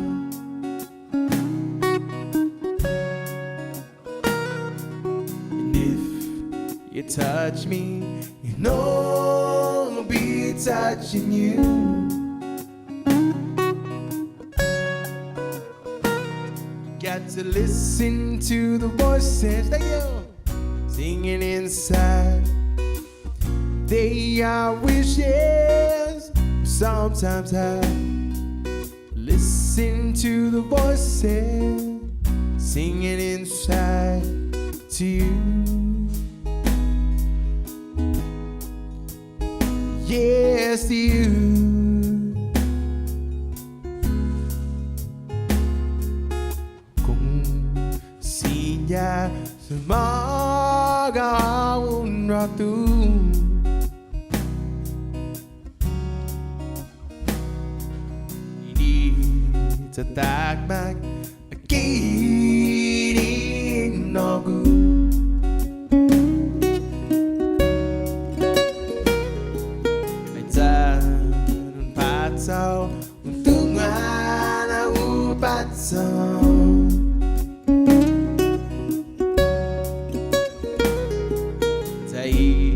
And if you touch me, you know I'll be touching you. Got to listen to the voices, thank you, singing inside. They are wishes. Sometimes I listen to the voices singing inside to you. Yes, to you. Kung sinya sumagaon ratu, hindi tatagmag akinin ako. Untungan ang upatsaw. Tayo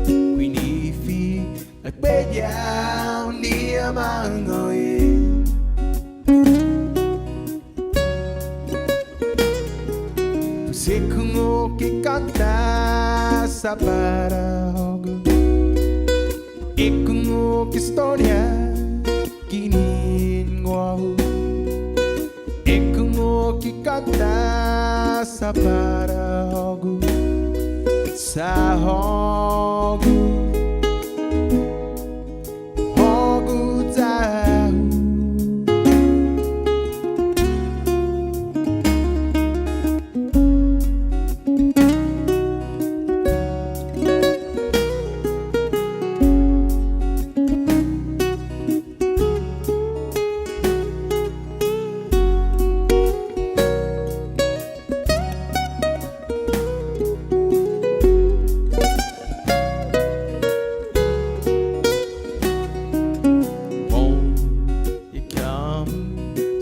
quinifi nagpedyaw ni amangoy. Pusik kong ukikanta sa parahogo, ikong ukistorya kinin ngwahu, ikong ukikanta sa parahogo, sa hogo, hogo tahu.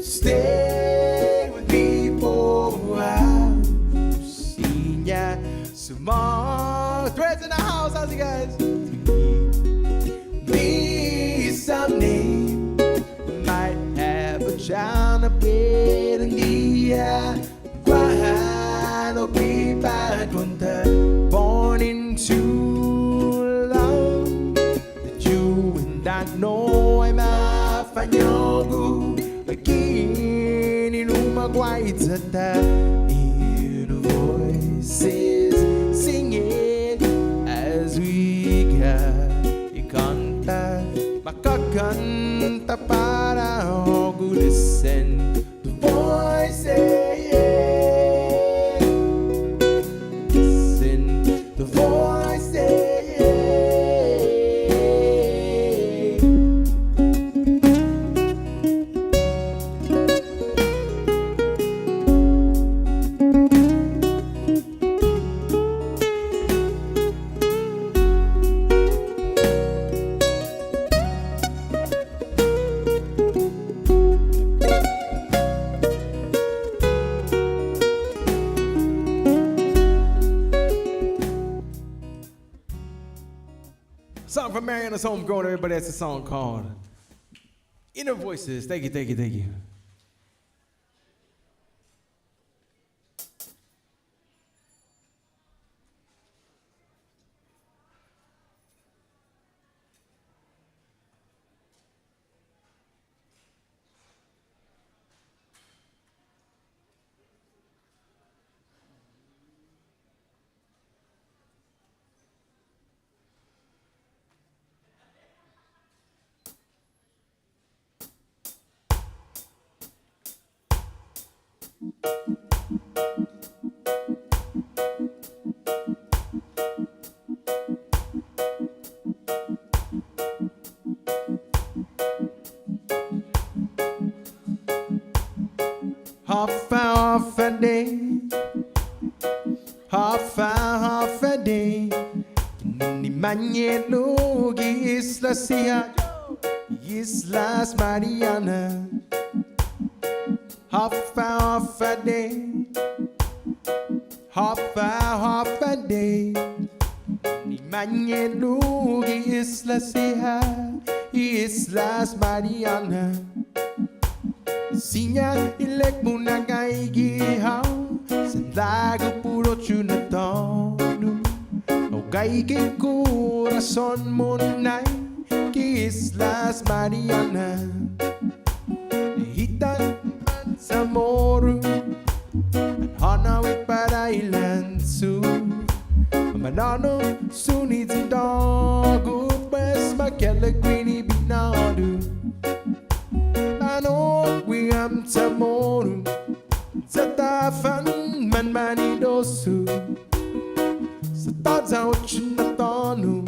Stay with me for a while. Senior, small threads in the house. How's it, guys? Me someday might have a child a bit in the why no be bad one time born into love that you and I know I'm a fanyogu. White that in voices singing as we ikanta makakanta para hogo. Listen to voices, listen to voices. Song from Mariana's Homegrown. Everybody has a song called Inner Voices. Thank you, thank you, thank you. Half a day, half a day. Ni mañana Islas Islas Mariana. Half a day, half a day. Ni mañana Islas Mariana. Sinya ilek mo na kay gihaw sa lago puro tsunatonu. O hay que corazón monay que Islas Marianas hitan sa moro hanawit para ilan su manano sunit dago pues makalagwini binadu ano we am sa moro sa tafan man manidosu sa tadzaw chinatonu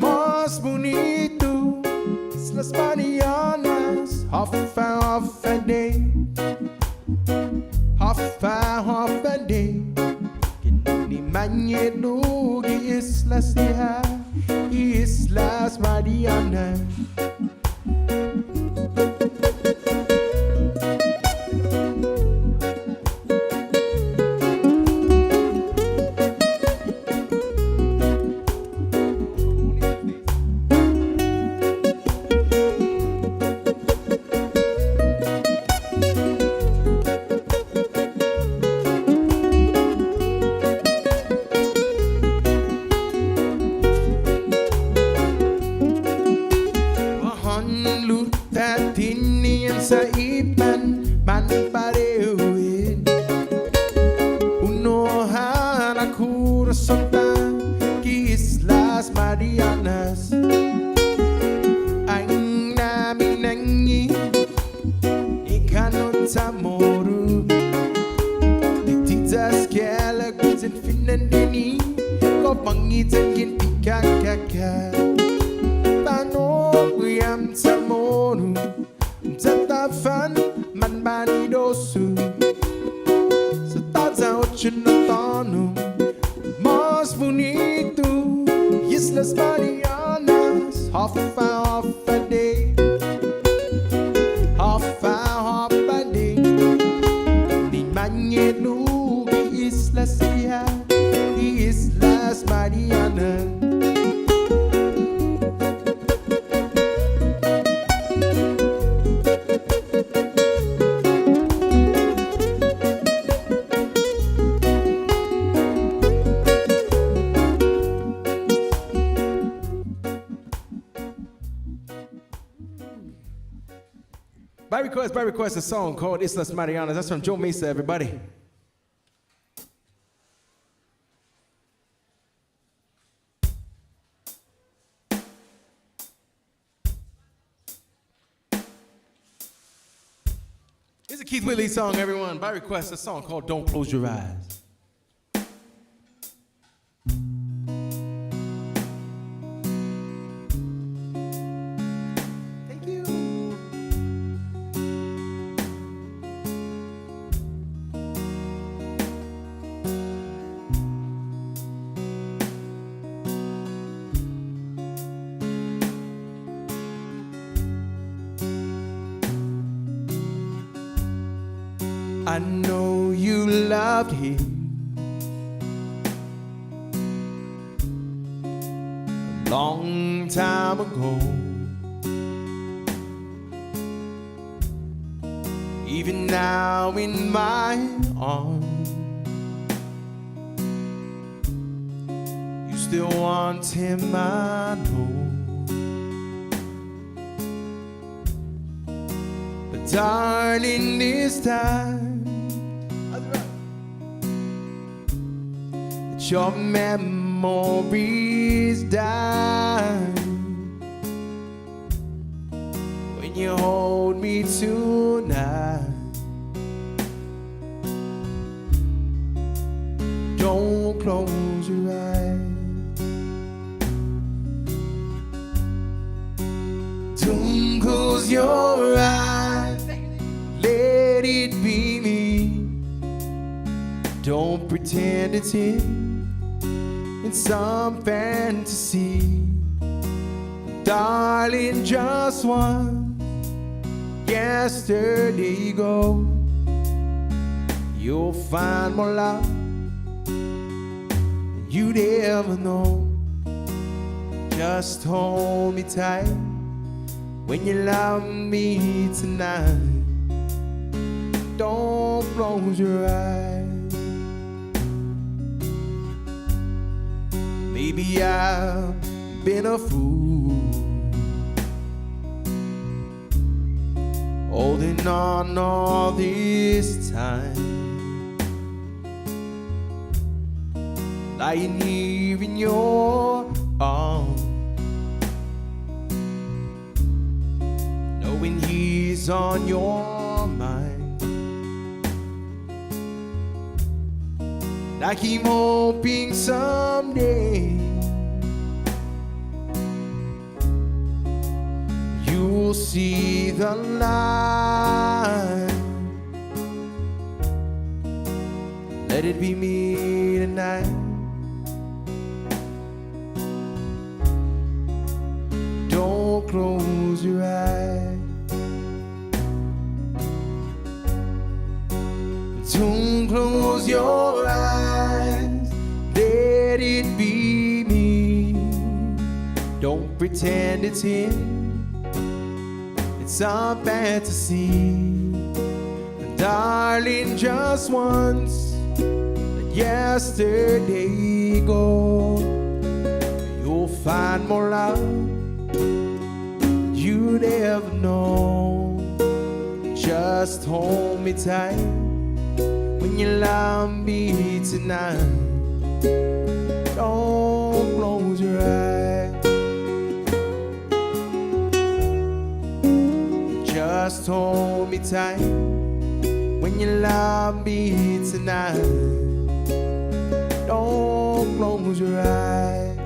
mas bonito Islas Marianas half a day half a day kini manyedugi Islas Liha Islas Marianas sa ipan man pareuin unohan aku resota ki Islas Marianas ang namin nangi ikanon sa moro tititas kela kuzin finandini ko pangitan kin pikakaka pano kuyam sa moro Zatafan man manidosu sa tadzaw chinatonu mas bonito Islas Marianas half a day half a day di manyedugi Islas Liha Islas Marianas By request, a song called Islas Marianas. That's from Joe Mesa, everybody. It's a Keith Whitley song, everyone. By request, a song called Don't Close Your Eyes. I know you loved him a long time ago. Even now in my arms, you still want him, I know. But darling, this time your memories die when you hold me tonight. Don't close your eyes. Don't close your eyes. Let it be me. Don't pretend it's him in some fantasy. Darling, just once, yesterday ago, you'll find more love than you'd ever know. Just hold me tight when you love me tonight. Don't close your eyes. Maybe I've been a fool, holding on all this time, lying here in your arms, knowing he's on your mind. I keep hoping someday you'll see the light. Let it be me tonight. Don't close your eyes. Don't close your eyes. Let it be me. Don't pretend it's him. It's a fantasy. Darling, just once, let yesterday go. You'll find more love you'd ever know. Just hold me tight when you love me tonight. Don't close your eyes. Just hold me tight when you love me tonight. Don't close your eyes.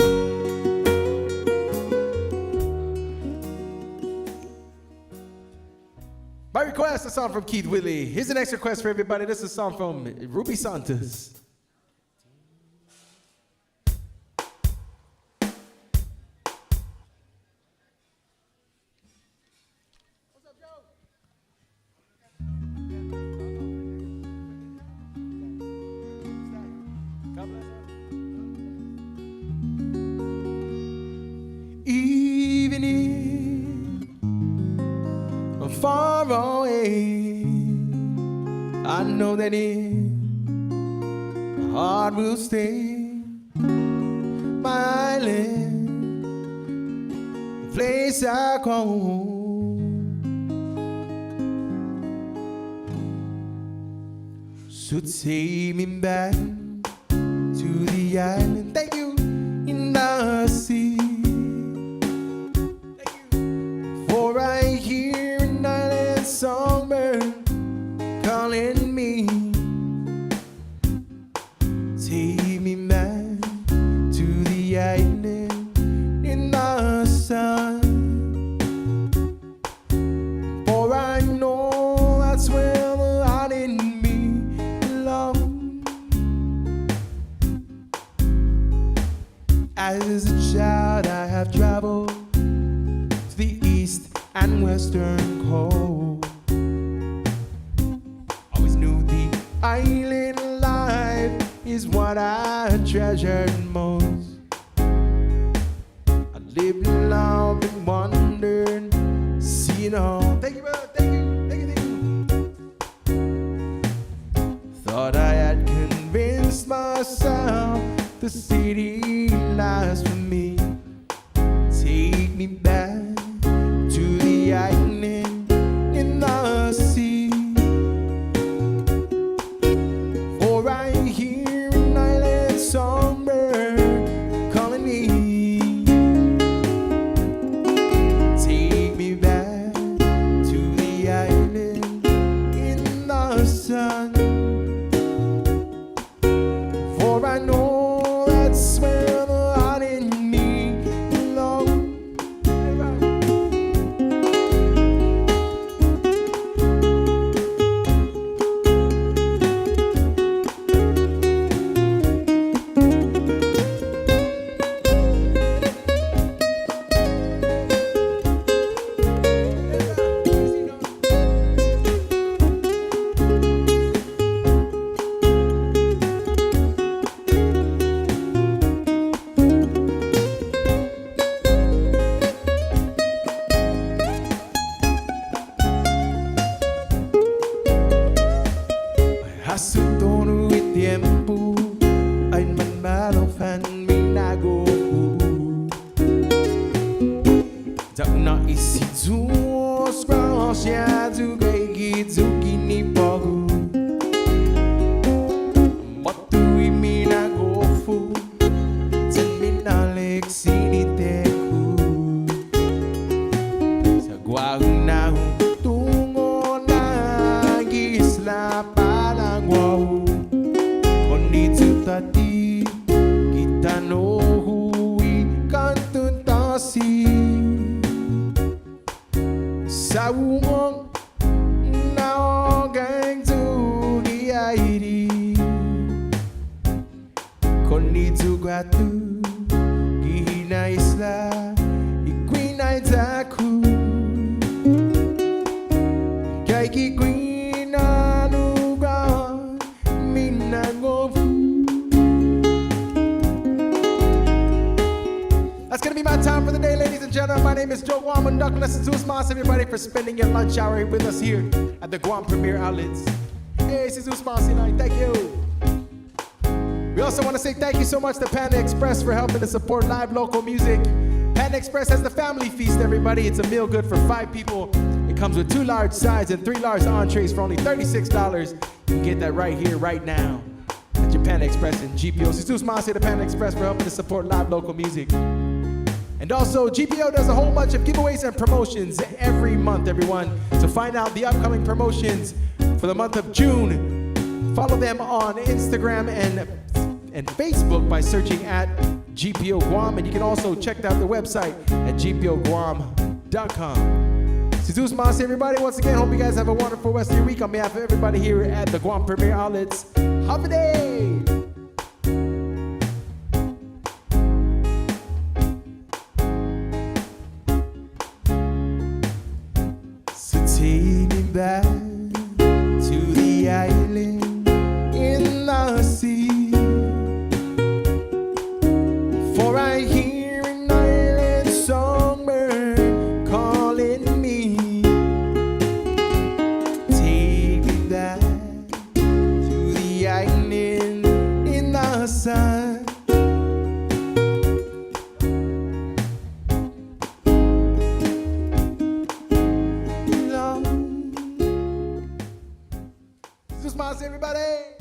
By request, a song from Keith Whitley. Here's the next request for everybody. This is a song from Ruby Santos. What's up, Joe? Even if I'm far away, I know that my heart will stay. My island, the place I call home. So take me back to the island. Thank you. In the sea. Thank you. For I hear an island songbird calling me. Take me back to the island in the sun. For I know that's where the heart in me belongs. As a child I have traveled to the east and western coast. Always knew the island life is what I treasured most. I lived in love and wondered, seen all. Thank you, brother. Thank you. Thank you. Thank you. Thought I had convinced myself the city lies for me. Take me back to the island in the sea. For I hear an island songbird calling me. Take me back to the island in the sun. For I know that's where the heart in Zauna isizu Skrosya Zugay Gizuki ni Pogu Matui mina gofu Zenminalek siniteku Sa guahunahun tungo na gisla palang wahu Konitsu tati kita no hui kantuntasi Sawung naogang zugi airi Konitsu gatu gihina isla ikuinai zaku Kaiki kuina nuga minangofu. That's gonna be my time for the day, ladies and gentlemen. My name is Joe Guam and Douglas Sizusmas. Everybody for spending your lunch hour with us here at the Guam Premier Outlets. Hey, Sizusmas tonight, thank you. We also want to say thank you so much to Panda Express for helping to support live local music. Panda Express has the family feast, everybody. It's a meal good for 5 people. It comes with 2 large sides and 3 large entrees for only $36. You can get that right here, right now at your Panda Express and GPO. Sizusmas to Panda Express for helping to support live local music. And also, GPO does a whole bunch of giveaways and promotions every month, everyone. To find out the upcoming promotions for the month of June, follow them on Instagram and Facebook by searching at GPO Guam. And you can also check out the website at gpoguam.com. Sizusmas, everybody. Once again, hope you guys have a wonderful rest of your week. On behalf of everybody here at the Guam Premier Outlets, have a day! Take me back to the island in the sea, for I hear an island songbird calling me. Take me back to the island in the sun. Everybody!